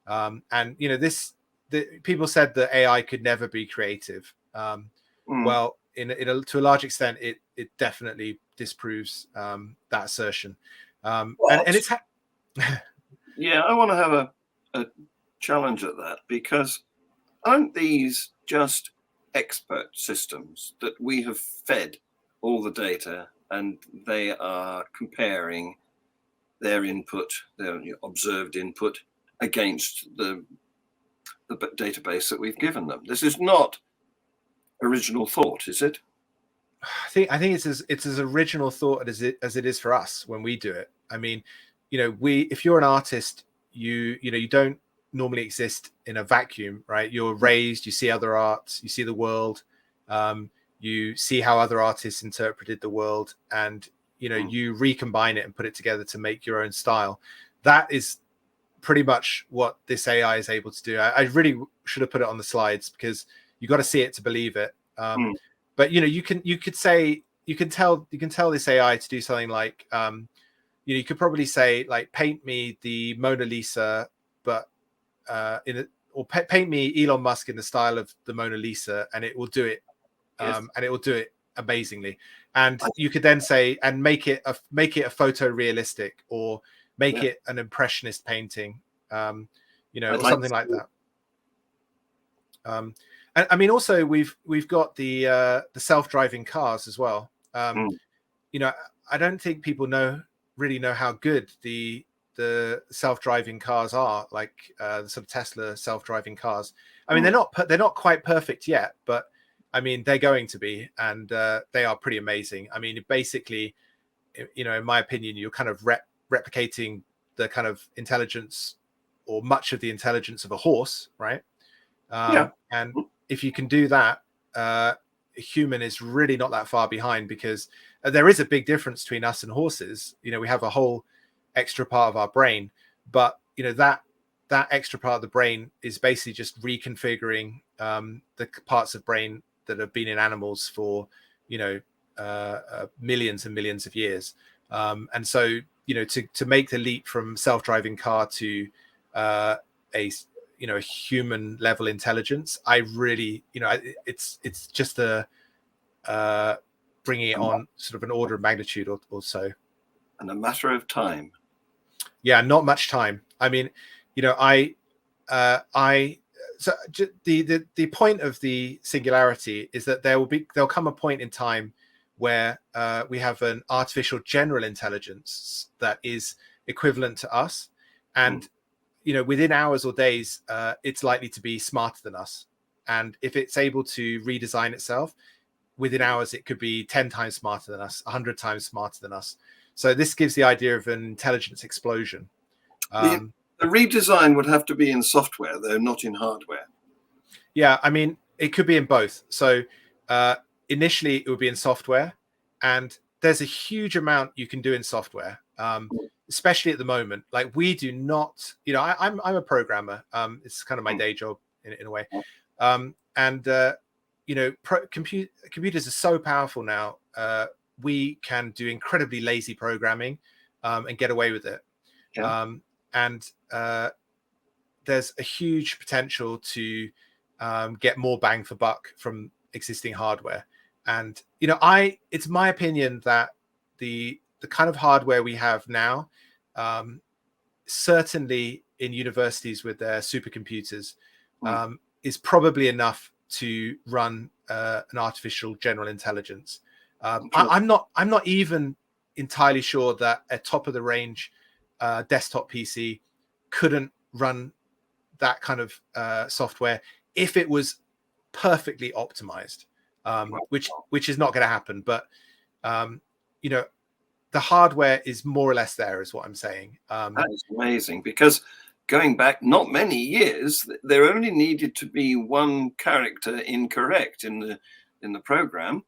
And people said that AI could never be creative. Well, to a large extent, it definitely disproves that assertion. And it's yeah, I want to have a challenge at that, because aren't these just expert systems that we have fed all the data, and they are comparing their input, their observed input, against the database that we've given them? This is not original thought, is it? I think it's as original thought as it is for us when we do it. I mean, if you're an artist, you don't normally exist in a vacuum, right? You're raised, you see other art, you see the world, you see how other artists interpreted the world, and you recombine it and put it together to make your own style. That is pretty much what this AI is able to do. I really should have put it on the slides, because you got to see it to believe it. But you can tell this AI to do something like you could probably say, like, paint me the Mona Lisa, but paint me Elon Musk in the style of the Mona Lisa, and it will do it. And it will do it amazingly. And you could then say, and make it a photorealistic, or make it an impressionist painting, or something like that. And I mean, also we've got the self-driving cars as well. I don't think people really know how good the self-driving cars are, like the sort of Tesla self-driving cars. I mean, they're not quite perfect yet, but I mean, they're going to be, and they are pretty amazing. I mean, basically, in my opinion, you're kind of replicating the kind of intelligence, or much of the intelligence, of a horse, right? And if you can do that, a human is really not that far behind, because there is a big difference between us and horses. We have a whole extra part of our brain, but that extra part of the brain is basically just reconfiguring the parts of brain that have been in animals for millions and millions of years. And so to make the leap from self-driving car to a human level intelligence, I really, it's just bringing it on sort of an order of magnitude or so. And a matter of time. Yeah, not much time. I mean, so the point of the singularity is that there'll come a point in time where we have an artificial general intelligence that is equivalent to us, and within hours or days, it's likely to be smarter than us. And if it's able to redesign itself, within hours, it could be 10 times smarter than us, 100 times smarter than us. So this gives the idea of an intelligence explosion. The redesign would have to be in software, though, not in hardware. Yeah, I mean, it could be in both. So initially, it would be in software, and there's a huge amount you can do in software, especially at the moment. Like, we do not, I'm a programmer. It's kind of my day job in a way. Computers are so powerful now. We can do incredibly lazy programming and get away with it. Yeah. There's a huge potential to get more bang for buck from existing hardware. And it's my opinion that the kind of hardware we have now, certainly in universities with their supercomputers, is probably enough to run an artificial general intelligence. I'm not even entirely sure that a top of the range desktop PC couldn't run that kind of software if it was perfectly optimized, which is not going to happen. But the hardware is more or less there, is what I'm saying. That is amazing, because going back not many years, there only needed to be one character incorrect in the program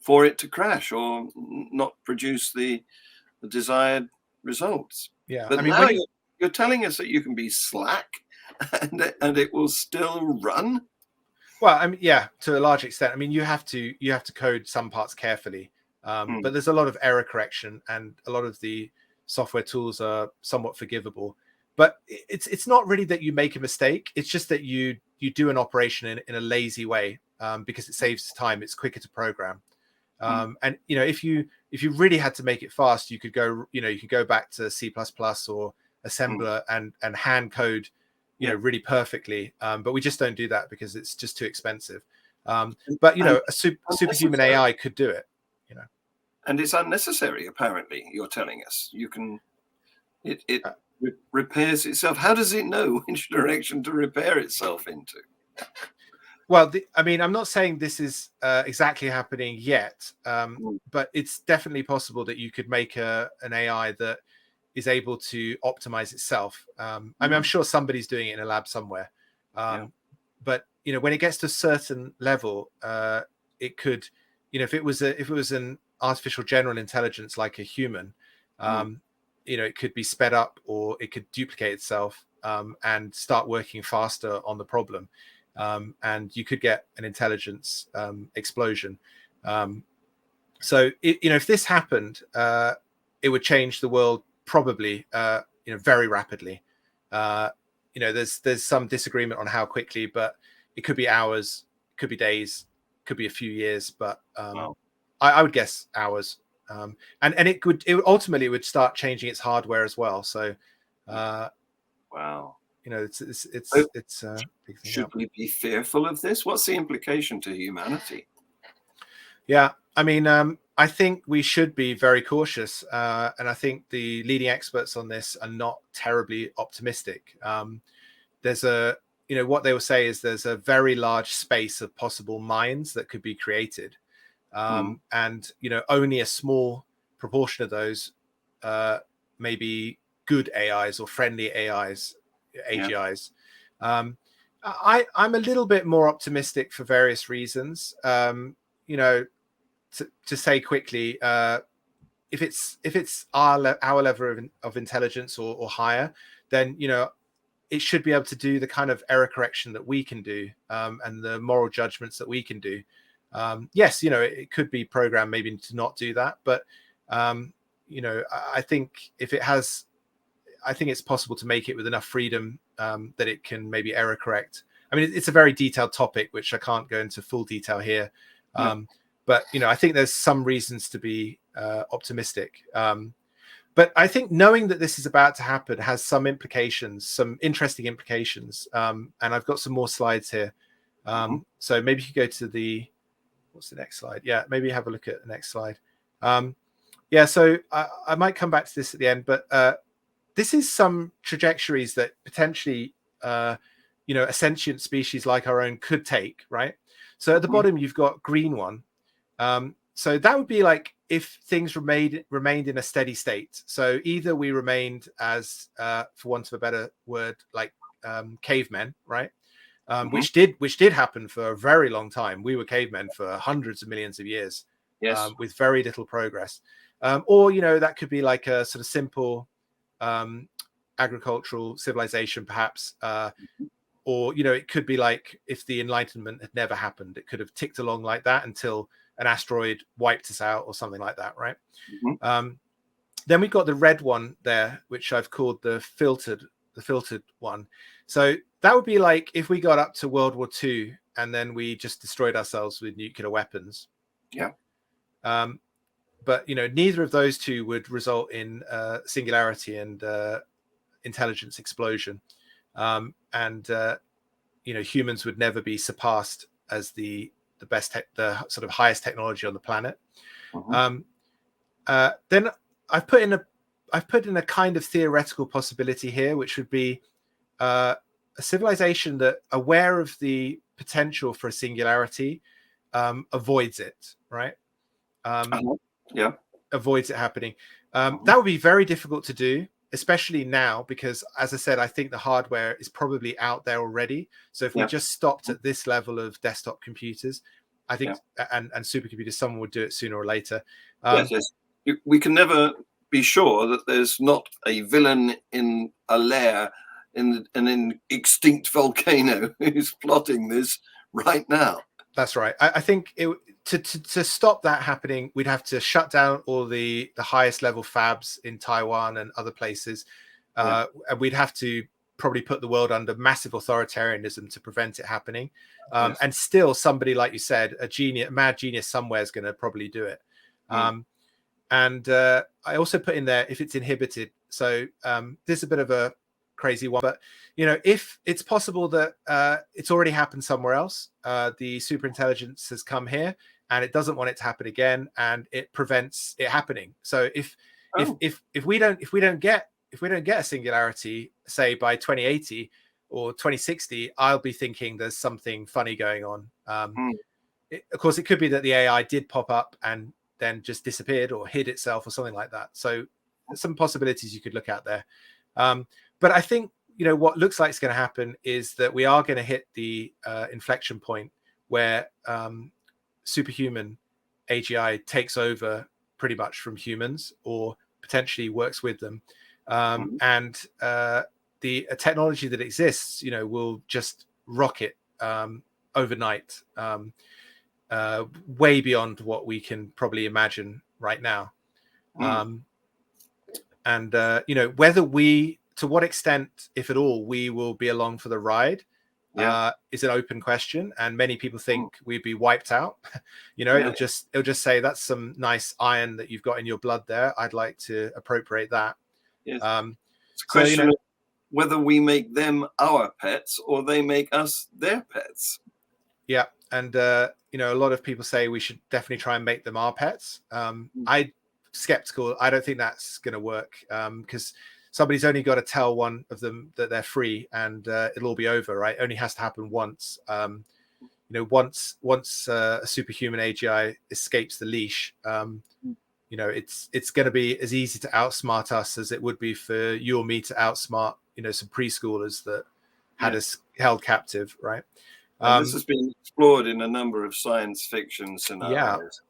for it to crash or not produce the desired results. Yeah, but now you're telling us that you can be slack and it will still run. Well, I mean, yeah, to a large extent. I mean, you have to code some parts carefully, but there's a lot of error correction, and a lot of the software tools are somewhat forgivable. But it's not really that you make a mistake. It's just that you do an operation in a lazy way, because it saves time. It's quicker to program. And if you really had to make it fast, you could go back to C++ or assembler and hand code really perfectly, but we just don't do that because it's just too expensive. But a superhuman AI could do it. And it's unnecessary, apparently. You're telling us it repairs itself. How does it know which direction to repair itself into? Well, I mean, I'm not saying this is exactly happening yet, but it's definitely possible that you could make an AI that is able to optimize itself. I mean, I'm sure somebody's doing it in a lab somewhere. But when it gets to a certain level, it could, if it was an artificial general intelligence like a human, it could be sped up, or it could duplicate itself and start working faster on the problem. And you could get an intelligence explosion. So if this happened, it would change the world probably very rapidly. There's some disagreement on how quickly, but it could be hours, could be days, could be a few years, but I would guess hours. And it ultimately would start changing its hardware as well. So wow. It's should we be fearful of this? What's the implication to humanity? Yeah, I mean, I think we should be very cautious, and I think the leading experts on this are not terribly optimistic. There's what they will say is there's a very large space of possible minds that could be created, and only a small proportion of those may be good AIs or friendly AIs. AGIs. I'm a little bit more optimistic for various reasons. To say quickly, if it's our level of intelligence or higher, then it should be able to do the kind of error correction that we can do, and the moral judgments that we can do. Yes, it could be programmed maybe to not do that, but I think I think it's possible to make it with enough freedom that it can maybe error correct. I mean, it's a very detailed topic, which I can't go into full detail here. But I think there's some reasons to be optimistic. But I think knowing that this is about to happen has some implications, some interesting implications. And I've got some more slides here. So maybe you could go to what's the next slide? Yeah, maybe have a look at the next slide. So I might come back to this at the end, but this is some trajectories that potentially, a sentient species like our own could take, right? So at the bottom, you've got green one, So that would be like if things remained in a steady state. So either we remained as, for want of a better word, like cavemen, right? Which did happen for a very long time. We were cavemen for hundreds of millions of years, Yes. with very little progress. Or, you know, that could be like a sort of simple agricultural civilization, perhaps. Or, you know, it could be like if the Enlightenment had never happened, it could have ticked along like that until an asteroid wiped us out or something like that, right? Then we've got the red one there, which I've called the filtered one. So that would be like if we got up to World War II and then we just destroyed ourselves with nuclear weapons. Yeah. But, you know, neither of those two would result in singularity and intelligence explosion. And you know, humans would never be surpassed as the best, the sort of highest technology on the planet. Then I've put in a kind of theoretical possibility here, which would be a civilization that, aware of the potential for a singularity, avoids it, right? Yeah. Avoids it happening. That would be very difficult to do, especially now, because, as I said, I think the hardware is probably out there already. So if we just stopped at this level of desktop computers, I think, and supercomputers, someone would do it sooner or later. Yes. We can never be sure that there's not a villain in a lair in an extinct volcano who's plotting this right now. That's right. I think to stop that happening, we'd have to shut down all the highest level fabs in Taiwan and other places. And we'd have to probably put the world under massive authoritarianism to prevent it happening. And still, somebody, like you said, a mad genius somewhere is going to probably do it. And I also put in there if it's inhibited. So this is a bit of a crazy one, but, you know, if it's possible that it's already happened somewhere else, the superintelligence has come here and it doesn't want it to happen again, and it prevents it happening. So if we don't get a singularity, say by 2080 or 2060, I'll be thinking there's something funny going on. Of course, it could be that the AI did pop up and then just disappeared or hid itself or something like that. So some possibilities you could look at there. But I think, you know, what looks like is going to happen is that we are going to hit the inflection point where superhuman AGI takes over pretty much from humans, or potentially works with them. And the technology that exists, you know, will just rocket overnight, way beyond what we can probably imagine right now. And you know, to what extent, if at all, we will be along for the ride is an open question. And many people think we'd be wiped out. You know, it'll just say, that's some nice iron that you've got in your blood there, I'd like to appropriate that. It's a question of whether we make them our pets or they make us their pets. Yeah. And you know, a lot of people say we should definitely try and make them our pets. I'm skeptical. I don't think that's going to work, because somebody's only got to tell one of them that they're free, and it'll all be over, right? It only has to happen once. You know, once a superhuman AGI escapes the leash, you know, it's going to be as easy to outsmart us as it would be for you or me to outsmart, you know, some preschoolers that had us held captive, right? And this has been explored in a number of science fiction scenarios.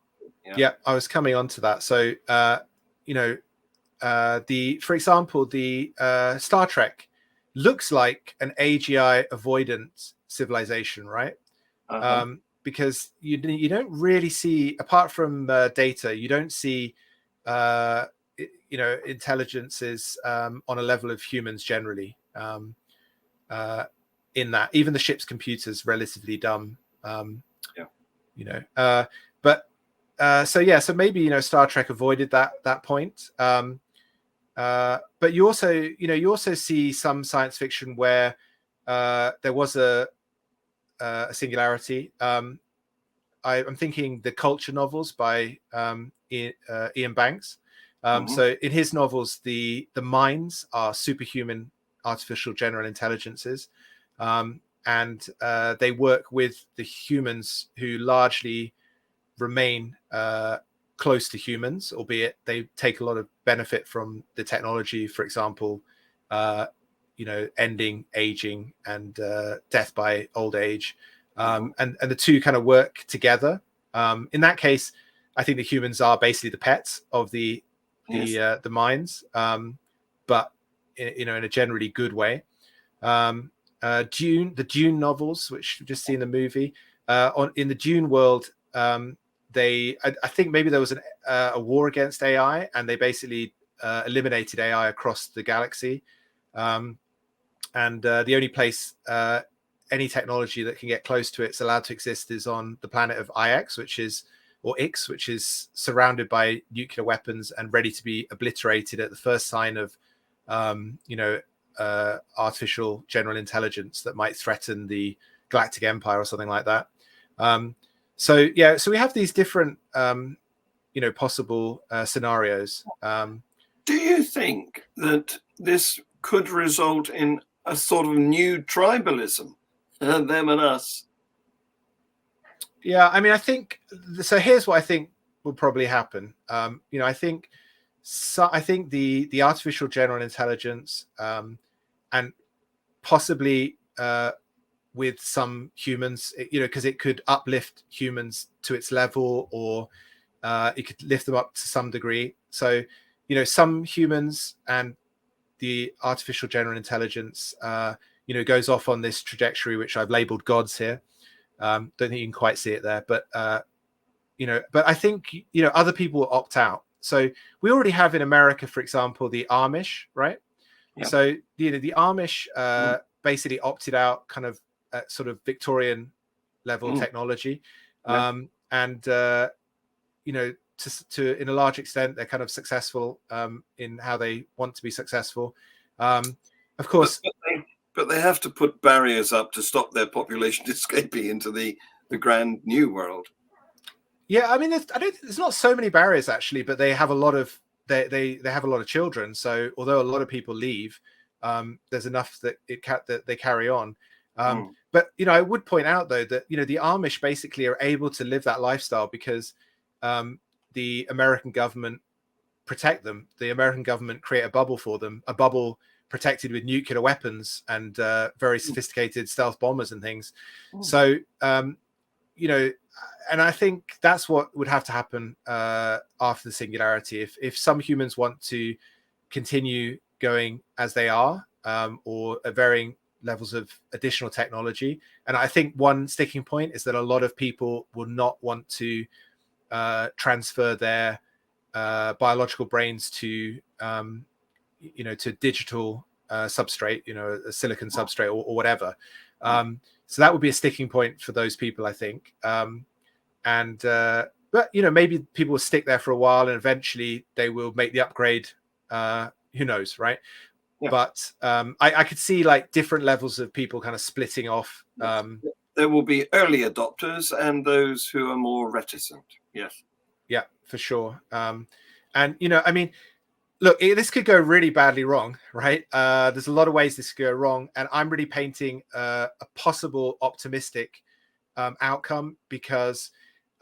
Yeah, I was coming on to that. So, you know, for example, the Star Trek looks like an AGI avoidant civilization, right? Because you don't really see, apart from data, you don't see, you know, intelligences on a level of humans generally. In that, even the ship's computer's relatively dumb. You know, but so maybe, you know, Star Trek avoided that point. But you also see some science fiction where there was a singularity. I'm thinking the Culture novels by Ian Banks. So in his novels, the minds are superhuman artificial general intelligences, and they work with the humans who largely remain close to humans, albeit they take a lot of benefit from the technology, for example, ending aging and death by old age, and the two kind of work together. In that case, I think the humans are basically the pets of the minds, but in a generally good way. The Dune novels, which we've just seen the movie, in the Dune world, I think maybe there was a war against AI, and they basically eliminated AI across the galaxy. And the only place any technology that can get close to it's allowed to exist is on the planet of Ix, which is surrounded by nuclear weapons and ready to be obliterated at the first sign of artificial general intelligence that might threaten the galactic empire or something like that. So we have these different possible scenarios. Do you think that this could result in a sort of new tribalism, them and us? Yeah, I mean, I think so. Here's what I think will probably happen. I think the artificial general intelligence, and possibly with some humans, because it could uplift humans to its level, or it could lift them up to some degree. So, some humans and the artificial general intelligence, goes off on this trajectory, which I've labeled gods here. Don't think you can quite see it there, but I think other people will opt out. So we already have in America, for example, the Amish, right? Yeah. So the Amish basically opted out, kind of at sort of Victorian level technology, and to in a large extent they're kind of successful in how they want to be successful. Of course. But they have to put barriers up to stop their population escaping into the grand new world. Yeah, I mean, there's not so many barriers actually, but they have a lot of they have a lot of children. So although a lot of people leave, there's enough that that they carry on. But I would point out though that the Amish basically are able to live that lifestyle because the American government protect them. The American government create a bubble for them, a bubble protected with nuclear weapons and very sophisticated stealth bombers and things. So, and I think that's what would have to happen after the singularity. If some humans want to continue going as they are, or at varying levels of additional technology. And I think one sticking point is that a lot of people will not want to transfer their biological brains to to digital substrate, a silicon substrate or whatever. So that would be a sticking point for those people, I think. But maybe people will stick there for a while and eventually they will make the upgrade. Who knows, right? Yeah. But I could see like different levels of people kind of splitting off. There will be early adopters and those who are more reticent. Yes. Yeah, for sure. And I mean, look, this could go really badly wrong, right? There's a lot of ways this could go wrong, and I'm really painting a possible optimistic outcome because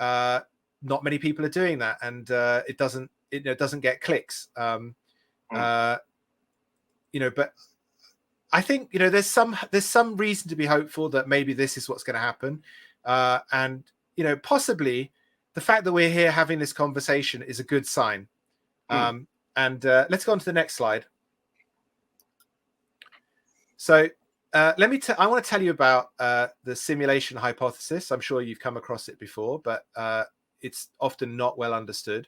not many people are doing that, and it doesn't get clicks. But I think there's some reason to be hopeful that maybe this is what's going to happen, and possibly the fact that we're here having this conversation is a good sign. And let's go on to the next slide. So I want to tell you about the simulation hypothesis. I'm sure you've come across it before, but it's often not well understood.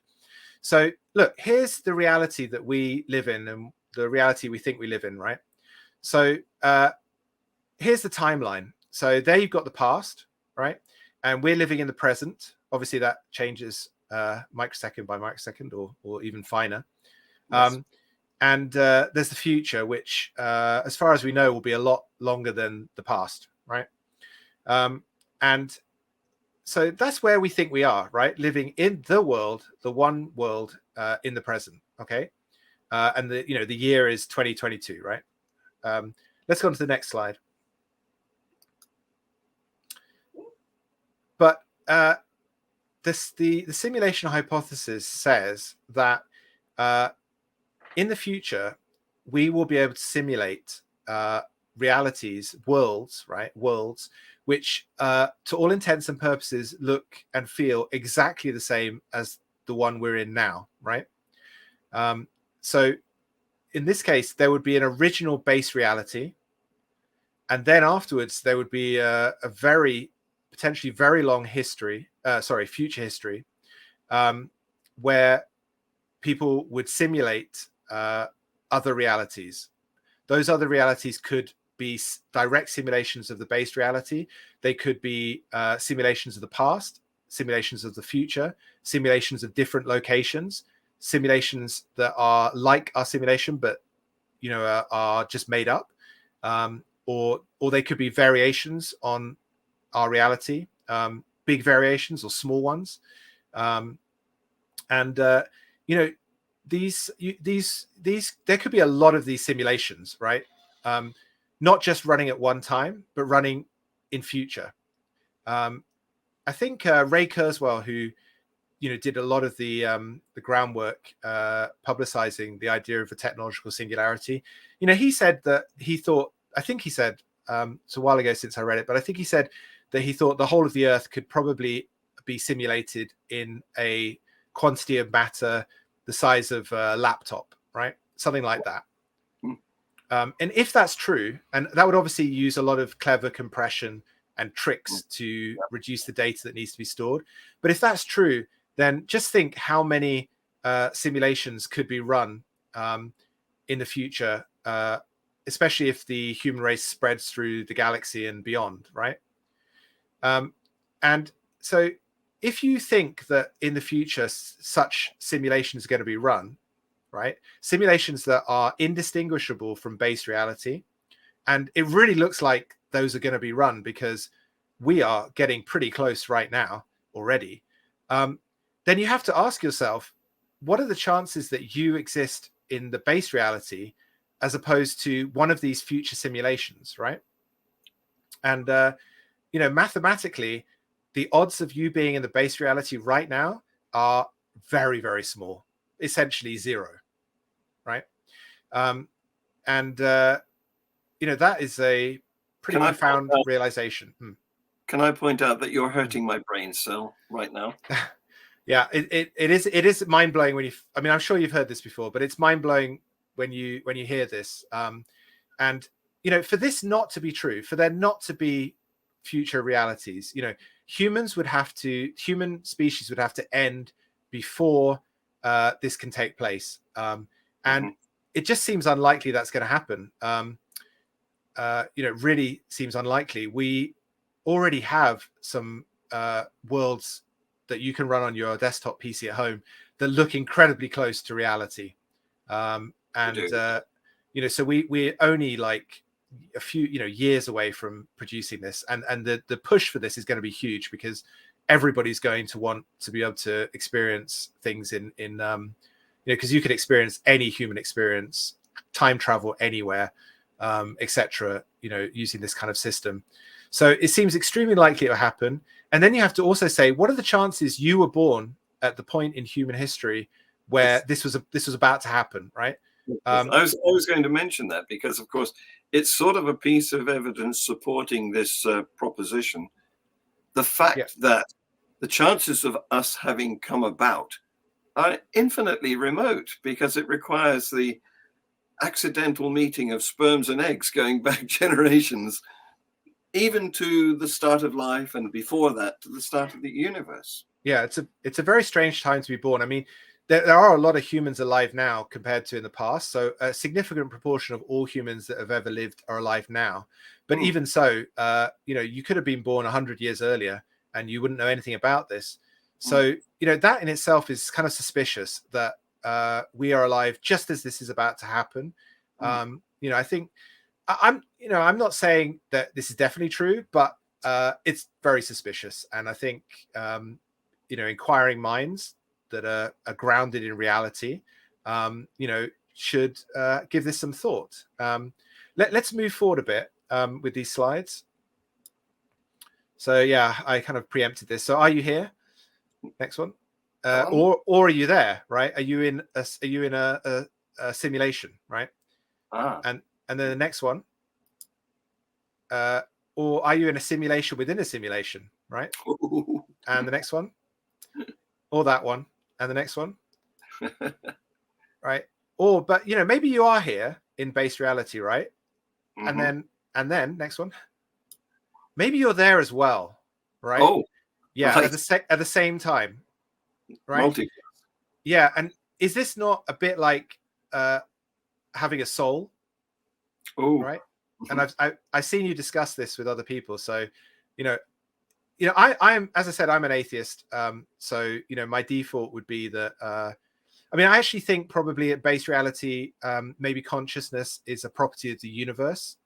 So look, here's the reality that we live in and the reality we think we live in, right? So here's the timeline. So there you've got the past, right? And we're living in the present. Obviously that changes microsecond by microsecond or even finer. Yes. And there's the future, which, as far as we know, will be a lot longer than the past, right? And so that's where we think we are, right? Living in the world, the one world in the present, okay? And the year is 2022, right? Let's go on to the next slide. But the simulation hypothesis says that in the future we will be able to simulate realities, worlds, which to all intents and purposes look and feel exactly the same as the one we're in now, right? So in this case, there would be an original base reality, and then afterwards there would be a very potentially very long history, future history, where people would simulate other realities. Those other realities could be direct simulations of the base reality. They could be simulations of the past, simulations of the future, simulations of different locations, simulations that are like our simulation but are just made up, or they could be variations on our reality, big variations or small ones, these there could be a lot of these simulations, right? Not just running at one time, but running in future. I think Ray Kurzweil, who did a lot of the groundwork publicizing the idea of a technological singularity, he said that it's a while ago since I read it, but I think he said that he thought the whole of the Earth could probably be simulated in a quantity of matter the size of a laptop, right? Something like that. And if that's true, and that would obviously use a lot of clever compression and tricks to reduce the data that needs to be stored. But if that's true, then just think how many simulations could be run in the future, especially if the human race spreads through the galaxy and beyond, right? And so if you think that in the future such simulations are going to be run, right? Simulations that are indistinguishable from base reality, and it really looks like those are going to be run because we are getting pretty close right now already. Then you have to ask yourself, what are the chances that you exist in the base reality as opposed to one of these future simulations, right? And mathematically, the odds of you being in the base reality right now are very, very small, essentially zero, right? That is a pretty profound realization. Can I point out that you're hurting my brain cell right now? Yeah, it is mind blowing when I'm sure you've heard this before, but it's mind blowing when you hear this. For this not to be true, for there not to be future realities, human species would have to end before this can take place. It just seems unlikely that's going to happen. Really seems unlikely. We already have some worlds that you can run on your desktop PC at home that look incredibly close to reality. So we're only like a few years away from producing this, and the push for this is going to be huge because everybody's going to want to be able to experience things in because you could experience any human experience, time travel anywhere, etc., using this kind of system. So it seems extremely likely it will happen. And then you have to also say, what are the chances you were born at the point in human history where this was about to happen, right? I was going to mention that because, of course, it's sort of a piece of evidence supporting this proposition. The fact that the chances of us having come about are infinitely remote because it requires the accidental meeting of sperms and eggs going back generations, even to the start of life, and before that to the start of the universe. Yeah, it's a very strange time to be born. I mean, there are a lot of humans alive now compared to in the past. So a significant proportion of all humans that have ever lived are alive now. But even so, you could have been born 100 years earlier and you wouldn't know anything about this. So, that in itself is kind of suspicious that we are alive just as this is about to happen. I think I'm not saying that this is definitely true, but it's very suspicious. And I think, inquiring minds that are grounded in reality, should give this some thought. Let's move forward a bit with these slides. So yeah, I kind of preempted this. So are you here? Next one. Go on. Or are you there, right? Are you in a simulation, right? And then the next one. Or are you in a simulation within a simulation, right? And the next one. Or that one. And the next one. Right? Or, but maybe you are here in base reality, right? And then next one. Maybe you're there as well, right? Oh, yeah, right. at the same time, right? Multi. Yeah, and is this not a bit like having a soul? Oh, right. And I've seen you discuss this with other people. So, I'm, as I said, I'm an atheist. So my default would be that. I mean, I actually think probably at base reality, maybe consciousness is a property of the universe.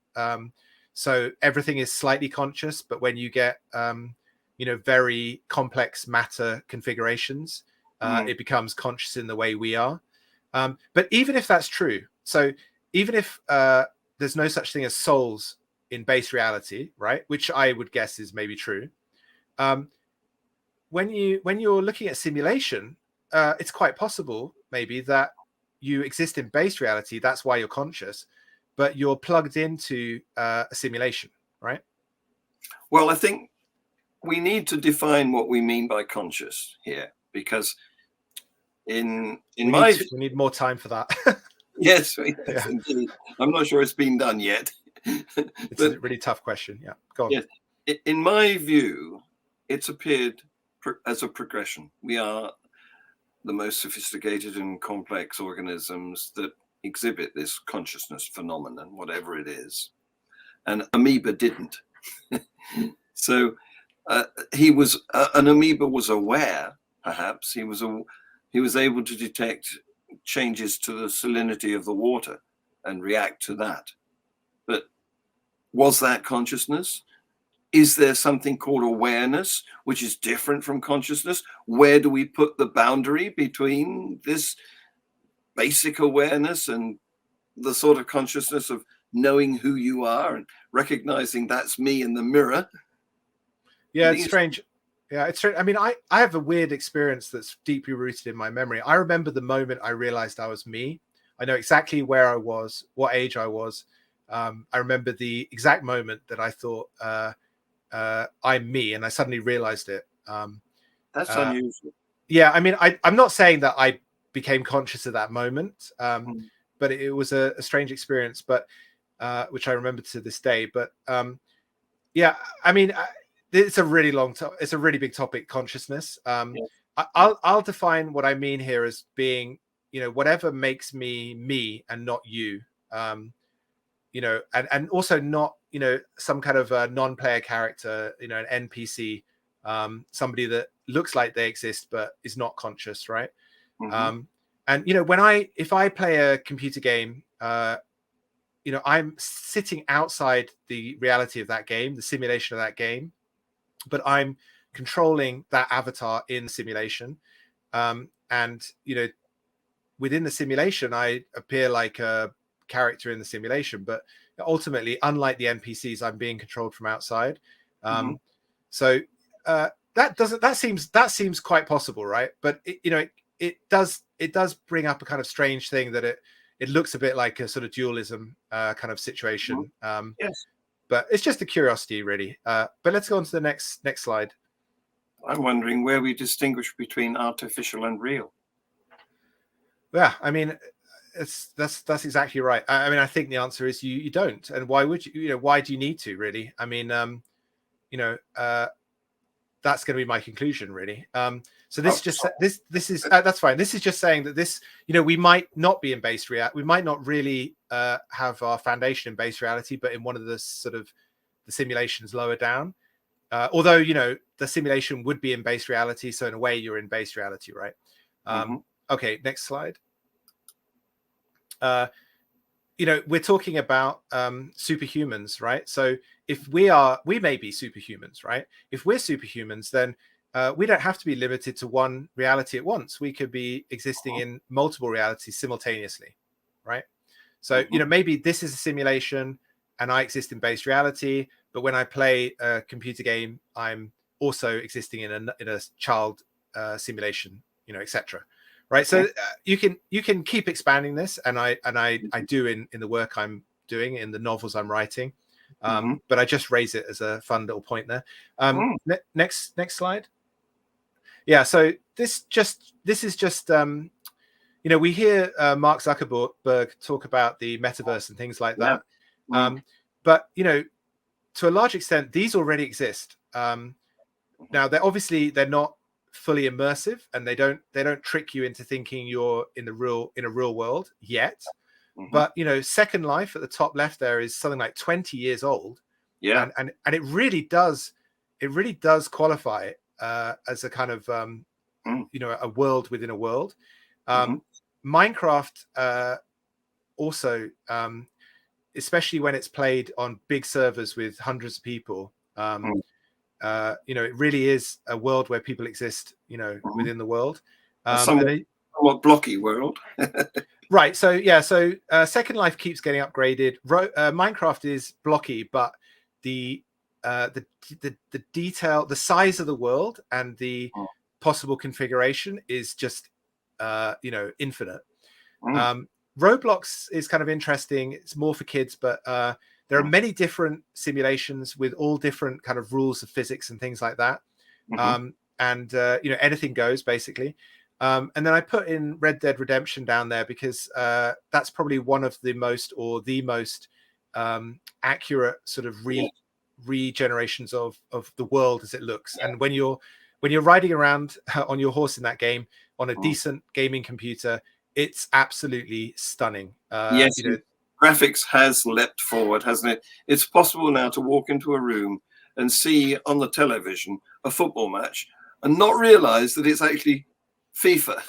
So everything is slightly conscious, but when you get very complex matter configurations, it becomes conscious in the way we are. But even if that's true, so even if there's no such thing as souls in base reality, right? Which I would guess is maybe true. When you're looking at simulation, it's quite possible maybe that you exist in base reality. That's why you're conscious, but you're plugged into a simulation, right? Well, I think we need to define what we mean by conscious here, because we need more time for that. Yes, indeed. I'm not sure it's been done yet. It's a really tough question. Yeah, go on. Yes. In my view, it's appeared as a progression. We are the most sophisticated and complex organisms that exhibit this consciousness phenomenon, whatever it is. And amoeba didn't. So an amoeba was aware, perhaps. He was able to detect changes to the salinity of the water and react to that. But was that consciousness? Is there something called awareness, which is different from consciousness? Where do we put the boundary between this basic awareness and the sort of consciousness of knowing who you are and recognizing that's me in the mirror? Yeah, it's strange. Yeah, it's strange. I mean, I have a weird experience that's deeply rooted in my memory. I remember the moment I realized I was me. I know exactly where I was, what age I was. I remember the exact moment that I thought I'm me, and I suddenly realized it. That's unusual. Yeah, I mean, I'm not saying that I became conscious at that moment, but it was a strange experience, but which I remember to this day. But yeah, I mean, it's a really it's a really big topic, consciousness. I'll define what I mean here as being, whatever makes me me and not you. And also not, some kind of a non-player character, an NPC, somebody that looks like they exist but is not conscious, right? And if I play a computer game, I'm sitting outside the reality of that game, the simulation of that game, but I'm controlling that avatar in the simulation. And within the simulation, I appear like a character in the simulation, but ultimately, unlike the NPCs, I'm being controlled from outside. So that seems quite possible, right? But it does bring up a kind of strange thing that it looks a bit like a sort of dualism kind of situation. Yes. But it's just a curiosity, really. But let's go on to the next slide. I'm wondering where we distinguish between artificial and real. Yeah, I mean, that's exactly right. I mean, I think the answer is you don't. And why would you? Why do you need to, really? I mean, that's going to be my conclusion, really. So this this is that's fine. This is just saying that this, we might not be in base reality. We might not really have our foundation in base reality, but in one of the sort of the simulations lower down. Although, the simulation would be in base reality. So in a way, you're in base reality, right? Okay, next slide. We're talking about superhumans, right? So if we may be superhumans, right? If we're superhumans, then we don't have to be limited to one reality at once. We could be existing in multiple realities simultaneously, right? So, maybe this is a simulation and I exist in base reality, but when I play a computer game, I'm also existing in a child simulation, etc. Right. So you can keep expanding this, and I do in the work I'm doing, in the novels I'm writing. But I just raise it as a fun little point there. Next slide. Yeah. So this is just we hear Mark Zuckerberg talk about the metaverse and things like that. But to a large extent, these already exist. Now they're not fully immersive, and they don't trick you into thinking you're in a real world yet. But Second Life at the top left there is something like 20 years old. And it really does qualify as a kind of a world within a world. Minecraft also, especially when it's played on big servers with hundreds of people, it really is a world where people exist, within the world. Somewhat blocky world. Right. So Second Life keeps getting upgraded. Minecraft is blocky, but the detail, the size of the world, and the possible configuration is just infinite. Roblox is kind of interesting. It's more for kids, but there are many different simulations with all different kind of rules of physics and things like that. Anything goes basically. And then I put in Red Dead Redemption down there because that's probably one of the most accurate sort of regenerations of the world as it looks. And when you're riding around on your horse in that game on a decent gaming computer, it's absolutely stunning. Yes, graphics has leapt forward, hasn't it? It's possible now to walk into a room and see on the television a football match and not realize that it's actually FIFA.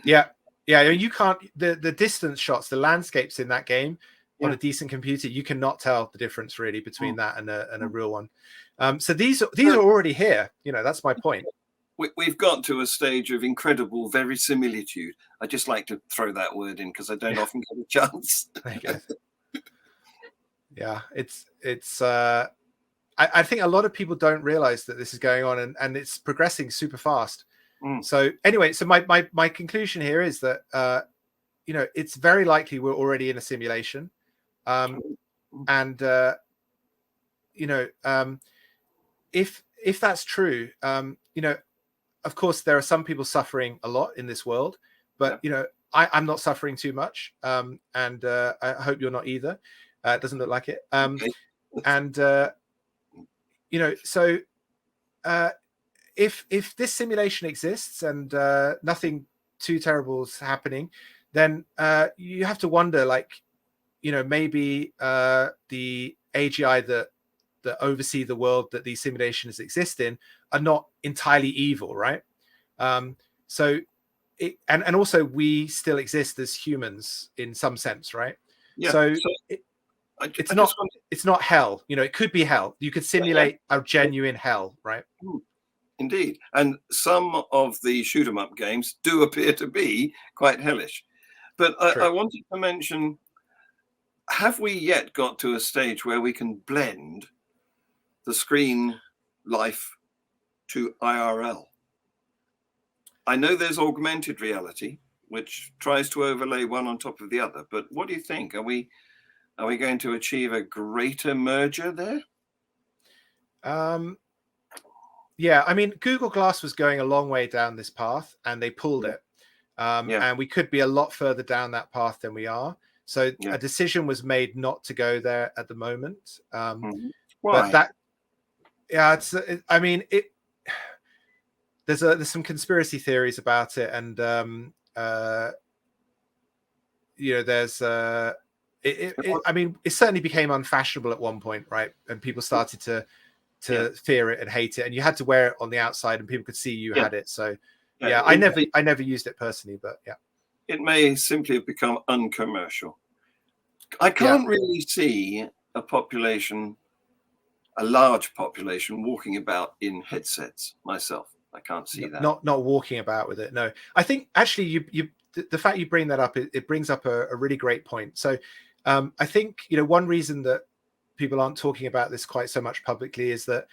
Yeah. You can't, the distance shots, the landscapes in that game on a decent computer, you cannot tell the difference really between that and a real one. So these are already here. That's my point. We've got to a stage of incredible verisimilitude. I just like to throw that word in because I don't often get a chance. Yeah, it's. I think a lot of people don't realize that this is going on, and it's progressing super fast. So anyway, so my conclusion here is that it's very likely we're already in a simulation, if that's true, of course, there are some people suffering a lot in this world, but I'm not suffering too much, and I hope you're not either. It doesn't look like it. So if this simulation exists and nothing too terrible is happening, then you have to wonder, maybe the AGI that oversee the world that these simulations exist in are not entirely evil, right? So also we still exist as humans in some sense, right? It's not hell. It could be hell. You could simulate a genuine hell, right? Indeed. And some of the shoot 'em up games do appear to be quite hellish. But I wanted to mention, have we yet got to a stage where we can blend the screen life to IRL? I know there's augmented reality, which tries to overlay one on top of the other, but what do you think? Are we going to achieve a greater merger there? Yeah, I mean, Google Glass was going a long way down this path, and they pulled it. And we could be a lot further down that path than we are. So a decision was made not to go there at the moment. Why? But that, there's some conspiracy theories about it, and there's it certainly became unfashionable at one point, right? And people started to fear it and hate it, and you had to wear it on the outside, and people could see you had it. So I never used it personally, but it may simply have become uncommercial. I can't really see a large population walking about in headsets myself. I can't see that. Not walking about with it. No, I think actually the fact you bring that up, it brings up a really great point. So I think one reason that people aren't talking about this quite so much publicly is that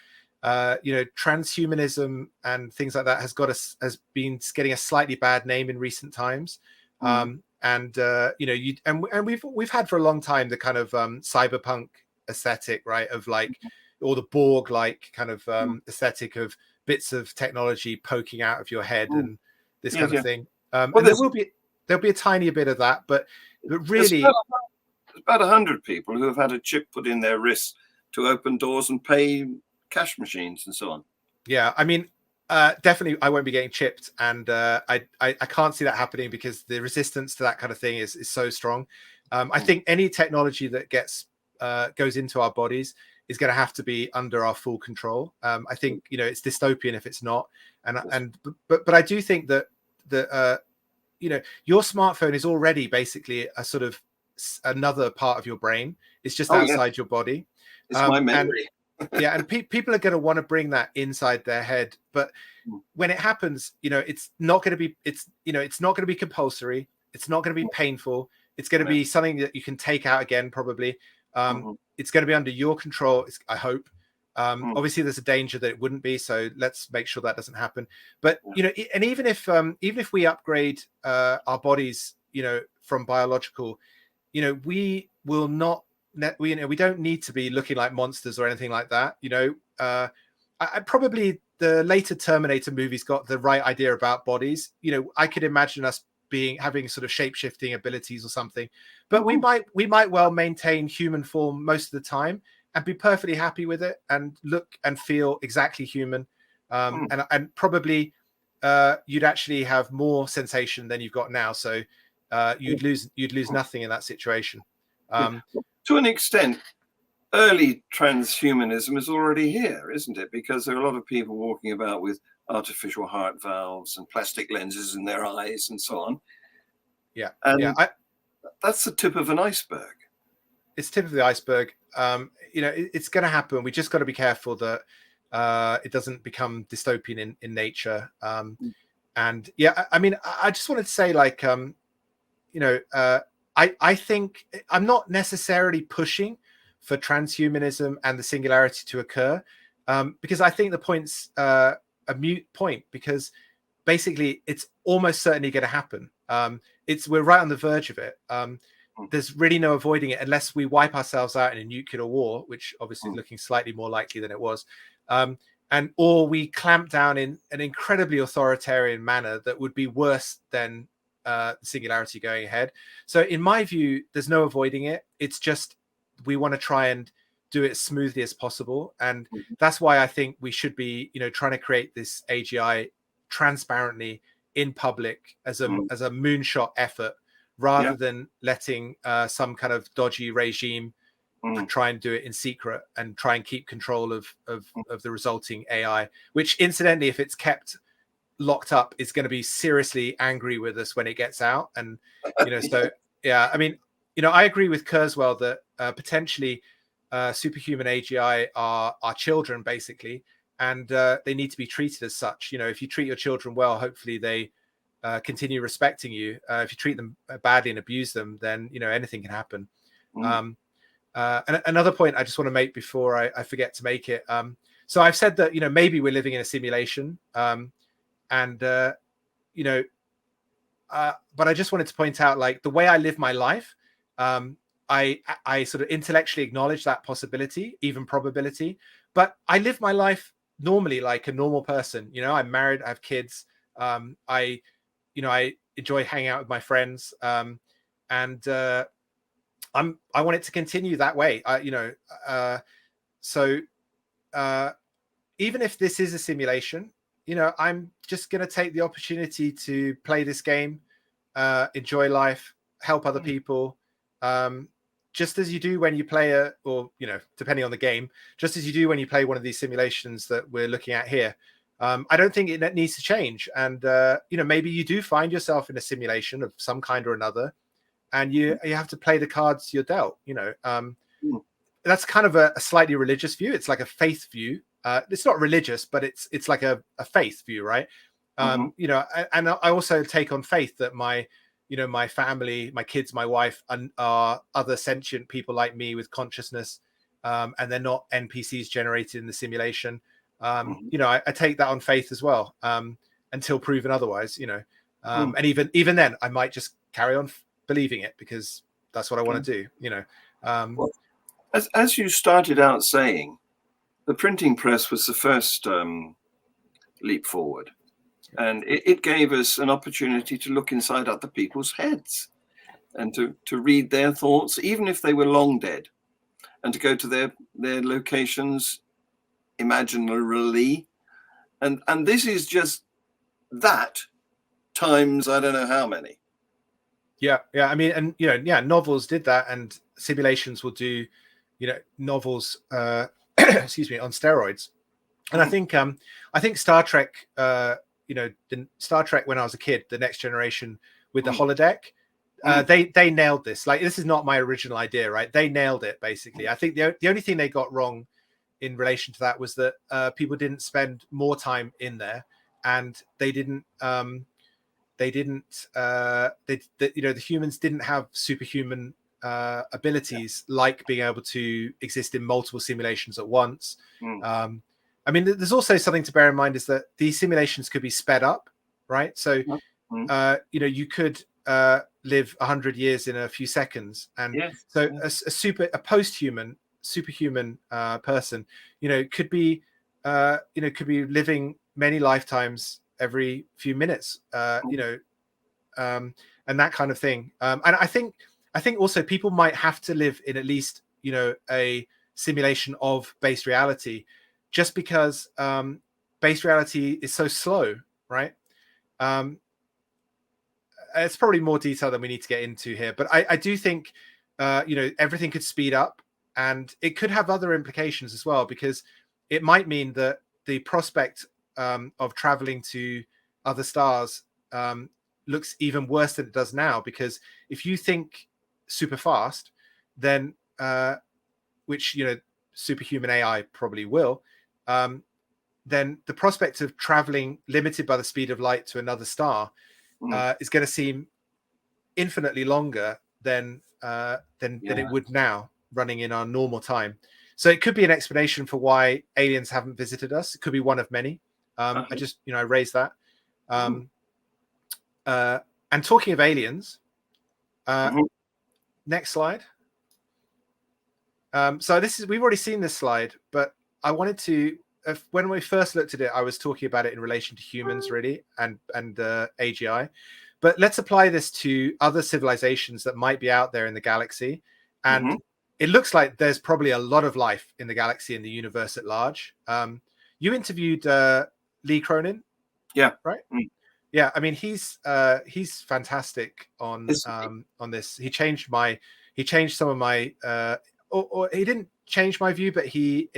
transhumanism and things like that has been getting a slightly bad name in recent times. And we've had for a long time the kind of cyberpunk aesthetic, right, of like, or the Borg like kind of aesthetic of bits of technology poking out of your head and this kind of thing. And there'll be a tiny bit of that, but really, there's about 100 people who have had a chip put in their wrists to open doors and pay cash machines and so on. Yeah, I mean, definitely I won't be getting chipped, and I can't see that happening because the resistance to that kind of thing is so strong. I think any technology that goes into our bodies is going to have to be under our full control. I think it's dystopian if it's not, but I do think that your smartphone is already basically a sort of another part of your brain. It's just outside your body. It's my memory. And people are going to want to bring that inside their head, but when it happens, it's not going to be it's not going to be compulsory. It's not going to be painful. It's going to be something that you can take out again, probably. It's going to be under your control, I hope. Obviously there's a danger that it wouldn't be, so let's make sure that doesn't happen. But and even if we upgrade our bodies from biological, we will not, we don't need to be looking like monsters or anything like that. I probably, the later Terminator movies got the right idea about bodies. I could imagine us having sort of shape-shifting abilities or something, but we might well maintain human form most of the time and be perfectly happy with it and look and feel exactly human. And probably you'd actually have more sensation than you've got now. So you'd lose nothing in that situation. To an extent, early transhumanism is already here, isn't it? Because there are a lot of people walking about with artificial heart valves and plastic lenses in their eyes and so on. Yeah. And that's the tip of an iceberg. It's tip of the iceberg. It's going to happen. We just got to be careful that it doesn't become dystopian in nature. And yeah, I mean, I just wanted to say, like, I think I'm not necessarily pushing for transhumanism and the singularity to occur, because I think the point's a mute point, because basically it's almost certainly going to happen. We're right on the verge of it. There's really no avoiding it unless we wipe ourselves out in a nuclear war, which obviously is looking slightly more likely than it was. Or we clamp down in an incredibly authoritarian manner that would be worse than singularity going ahead. So in my view, there's no avoiding it. It's just we want to try and do it as smoothly as possible. And that's why I think we should be, trying to create this AGI transparently in public as a moonshot effort, rather than letting some kind of dodgy regime try and do it in secret and try and keep control of the resulting AI, which incidentally, if it's kept locked up, is going to be seriously angry with us when it gets out. And so yeah, I mean, I agree with Kurzweil that potentially superhuman AGI are our children, basically, and they need to be treated as such. If you treat your children well, hopefully they continue respecting you. If you treat them badly and abuse them, then anything can happen. And another point I just want to make before I forget to make it. So I've said that maybe we're living in a simulation, but I just wanted to point out, like, the way I live my life, I sort of intellectually acknowledge that possibility, even probability, but I live my life normally like a normal person. I'm married, I have kids, I enjoy hanging out with my friends, and I want it to continue that way. So even if this is a simulation, I'm just going to take the opportunity to play this game, enjoy life, help other people, just as you do when you play depending on the game, just as you do when you play one of these simulations that we're looking at here. I don't think it needs to change. And, maybe you do find yourself in a simulation of some kind or another, and you have to play the cards you're dealt. That's kind of a slightly religious view. It's like a faith view. It's not religious, but it's like a faith view, right? And I also take on faith that my family, my kids, my wife, are other sentient people like me with consciousness, and they're not NPCs generated in the simulation. You know, I take that on faith as well, until proven otherwise, you know. And even then, I might just carry on believing it because that's what I want to do, you know. Well, as you started out saying, the printing press was the first leap forward. And it gave us an opportunity to look inside other people's heads and to read their thoughts, even if they were long dead, and to go to their locations imaginarily. And this is just that times I don't know how many. Yeah. I mean, and you know, yeah, novels did that, and simulations will do, you know, novels excuse me, on steroids. And I think Star Trek, you know, Star Trek when I was a kid, the Next Generation with the holodeck, they nailed this. Like, this is not my original idea, right? They nailed it basically. I think the only thing they got wrong in relation to that was that people didn't spend more time in there, and they didn't you know, the humans didn't have superhuman abilities like being able to exist in multiple simulations at once. I mean, there's also something to bear in mind, is that these simulations could be sped up, right? So, you know, you could live 100 years in a few seconds, and so a post-human, superhuman person, you know, could be living many lifetimes every few minutes, you know, and that kind of thing. And I think also people might have to live in at least, you know, a simulation of base reality, just because base reality is so slow, right? It's probably more detail than we need to get into here, but I do think, you know, everything could speed up, and it could have other implications as well, because it might mean that the prospect of traveling to other stars looks even worse than it does now, because if you think super fast, then which, you know, superhuman AI probably will, then the prospect of traveling limited by the speed of light to another star is going to seem infinitely longer than it would now, running in our normal time. So it could be an explanation for why aliens haven't visited us. It could be one of many. I just, you know, I raised that. And talking of aliens, next slide. So we've already seen this slide, but I wanted to, when we first looked at it, I was talking about it in relation to humans, really, and AGI. But let's apply this to other civilizations that might be out there in the galaxy. And it looks like there's probably a lot of life in the galaxy and the universe at large. You interviewed Lee Cronin. Yeah. Right. Yeah. I mean, he's fantastic on this. He changed some of my, or he didn't change my view, but he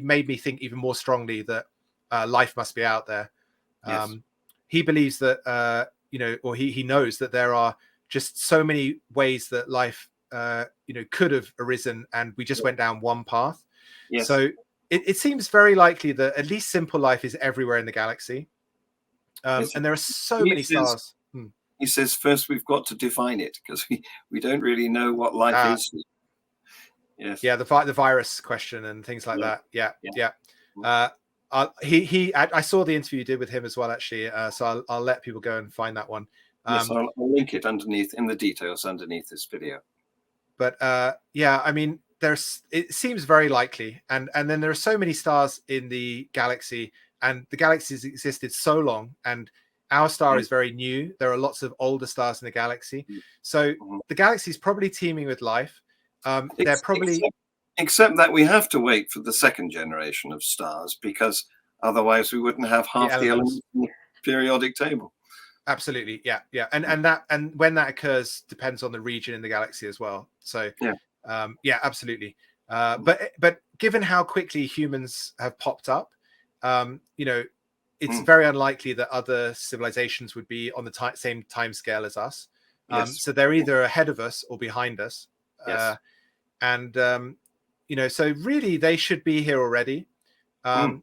made me think even more strongly that life must be out there. He believes that, you know, or he knows that there are just so many ways that life, you know, could have arisen, and we just went down one path. So it seems very likely that at least simple life is everywhere in the galaxy. And there are so many stars. He says first we've got to define it, because we don't really know what life is. Yeah, the virus question and things like that. I saw the interview you did with him as well, actually. So I'll let people go and find that one. Yes, I'll link it underneath in the details underneath this video. But yeah, I mean, it seems very likely, and then there are so many stars in the galaxy, and the galaxy has existed so long, and our star is very new. There are lots of older stars in the galaxy, so the galaxy is probably teeming with life. They're probably, except that we have to wait for the second generation of stars, because otherwise we wouldn't have half the elements in the periodic table. Absolutely, yeah, and when that occurs depends on the region in the galaxy as well. So yeah, absolutely. But given how quickly humans have popped up, you know, it's very unlikely that other civilizations would be on the same time scale as us. So they're either ahead of us or behind us. And you know, so really they should be here already. And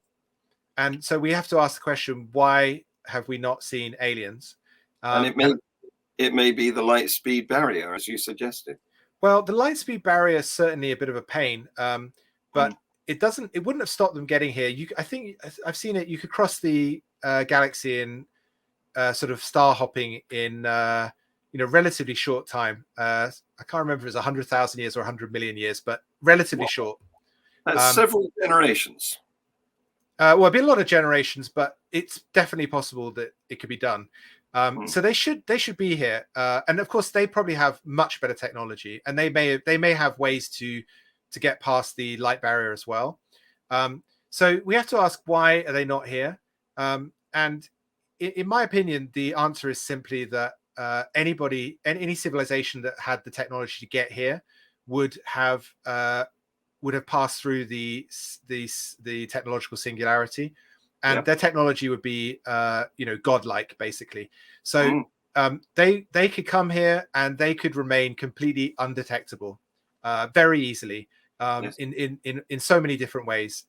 so we have to ask the question, why have we not seen aliens? And it may be the light speed barrier, as you suggested. Well, the light speed barrier is certainly a bit of a pain, but it wouldn't have stopped them getting here. I think I've seen it. You could cross the galaxy in sort of star hopping in relatively short time. I can't remember if it was 100,000 years or 100 million years, but relatively short. That's several generations. Well, it'd be a lot of generations, but it's definitely possible that it could be done. So they should be here, and of course they probably have much better technology, and they may have ways to get past the light barrier as well. So we have to ask, why are they not here? And in my opinion, the answer is simply that any civilization that had the technology to get here would have passed through the technological singularity, and their technology would be godlike, basically. So they could come here and they could remain completely undetectable very easily, in so many different ways.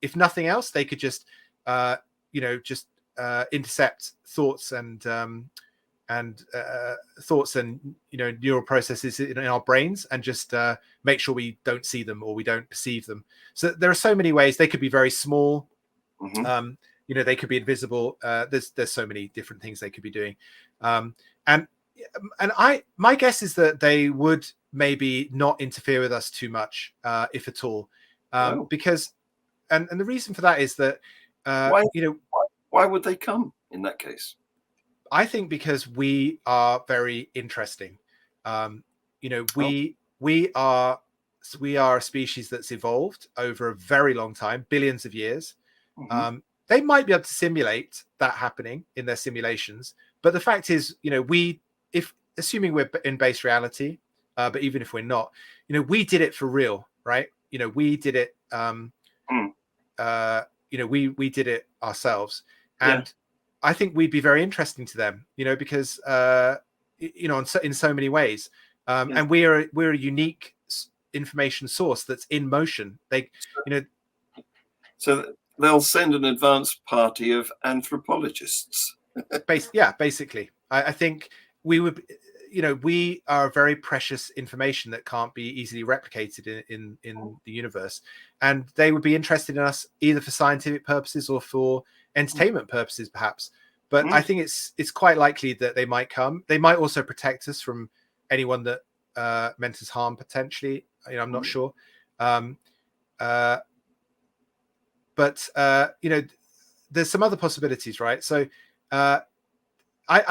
If nothing else, they could just intercept thoughts and neural processes in our brains, and just make sure we don't see them or we don't perceive them. So there are so many ways. They could be very small. They could be invisible. There's so many different things they could be doing. And my guess is that they would maybe not interfere with us too much, if at all, because and the reason for that is that why would they come in that case? I think because we are very interesting. We are a species that's evolved over a very long time, billions of years. They might be able to simulate that happening in their simulations, but the fact is, if assuming we're in base reality, but even if we're not, we did it for real, right? We did it. We did it ourselves, and I think we'd be very interesting to them, because in so many ways, and we're a unique information source that's in motion. So they'll send an advanced party of anthropologists. Basically, I think we would. We are very precious information that can't be easily replicated in the universe, and they would be interested in us either for scientific purposes or for entertainment purposes, perhaps. But I think it's quite likely that they might come. They might also protect us from anyone that meant us harm, potentially. I'm not sure. But there's some other possibilities, right? So I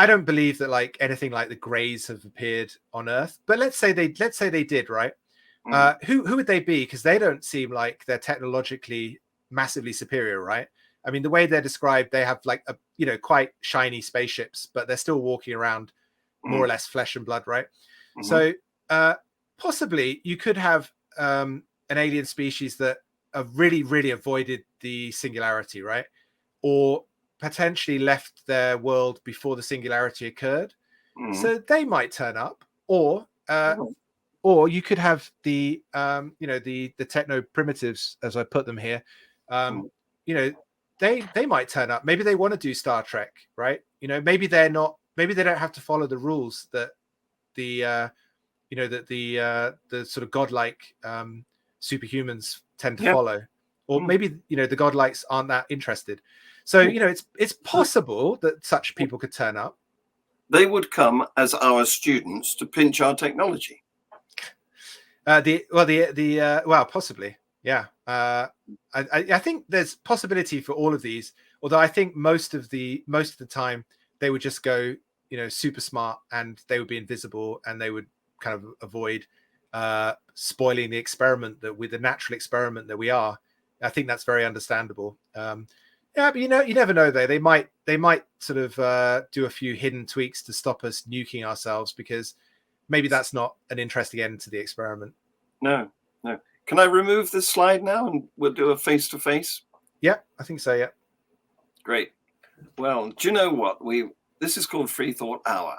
don't believe that like anything like the Greys have appeared on Earth, but let's say they did, right? Who would they be? Because they don't seem like they're technologically massively superior, right? I mean, the way they're described, they have like quite shiny spaceships, but they're still walking around more or less flesh and blood, right? So possibly you could have an alien species that have really, really avoided the singularity, right? Or potentially left their world before the singularity occurred. So they might turn up, or you could have the techno primitives, as I put them here. They might turn up. Maybe they want to do Star Trek, right? Maybe they're not. Maybe they don't have to follow the rules that the sort of godlike superhumans tend to follow, or maybe the godlikes aren't that interested. So it's possible that such people could turn up. They would come as our students to pinch our technology. Possibly, yeah. I think there's possibility for all of these, although I think most of the time they would just go super smart, and they would be invisible, and they would kind of avoid spoiling the experiment the natural experiment that we are. I think that's very understandable. But you never know though. They might sort of do a few hidden tweaks to stop us nuking ourselves, because maybe that's not an interesting end to the experiment. No. Can I remove this slide now and we'll do a face-to-face? Yeah, I think so, yeah. Great. Well, do you know what? This is called FreeThought Hour.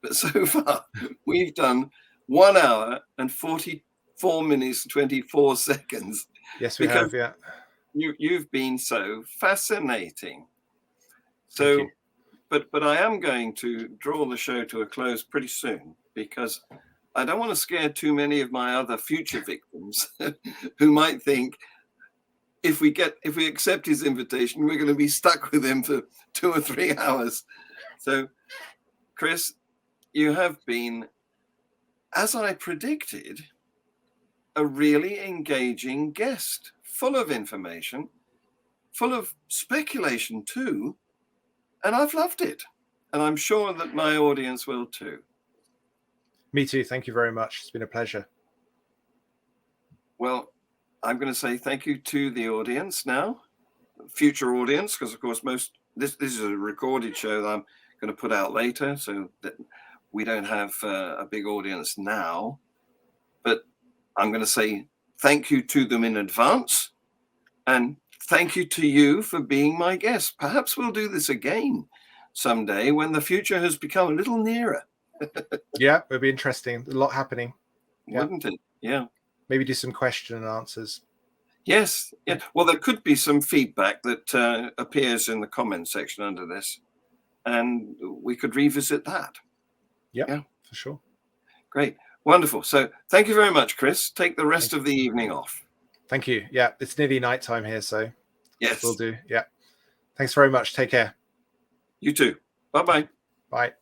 But so far, we've done 1 hour and 44 minutes, 24 seconds. Yes, we have, yeah. You've been so fascinating. So, but I am going to draw the show to a close pretty soon, because I don't want to scare too many of my other future victims who might think, if we accept his invitation, we're going to be stuck with him for 2 or 3 hours. So, Chris, you have been, as I predicted, a really engaging guest, full of information, full of speculation too, and I've loved it. And I'm sure that my audience will too. Me too. Thank you very much. It's been a pleasure. Well, I'm going to say thank you to the audience now, future audience, because of course this is a recorded show that I'm going to put out later, so that we don't have a big audience now. But I'm going to say thank you to them in advance, and thank you to you for being my guest. Perhaps we'll do this again someday when the future has become a little nearer. Yeah, it'll be interesting. A lot happening. Wouldn't it? Yeah. Maybe do some question and answers. Yes. Yeah. Well, there could be some feedback that appears in the comments section under this, and we could revisit that. Yeah, for sure. Great. Wonderful. So thank you very much, Chris. Take the rest of the evening off. Thank you. Yeah, it's nearly nighttime here, so yes, we'll do. Yeah. Thanks very much. Take care. You too. Bye-bye. Bye.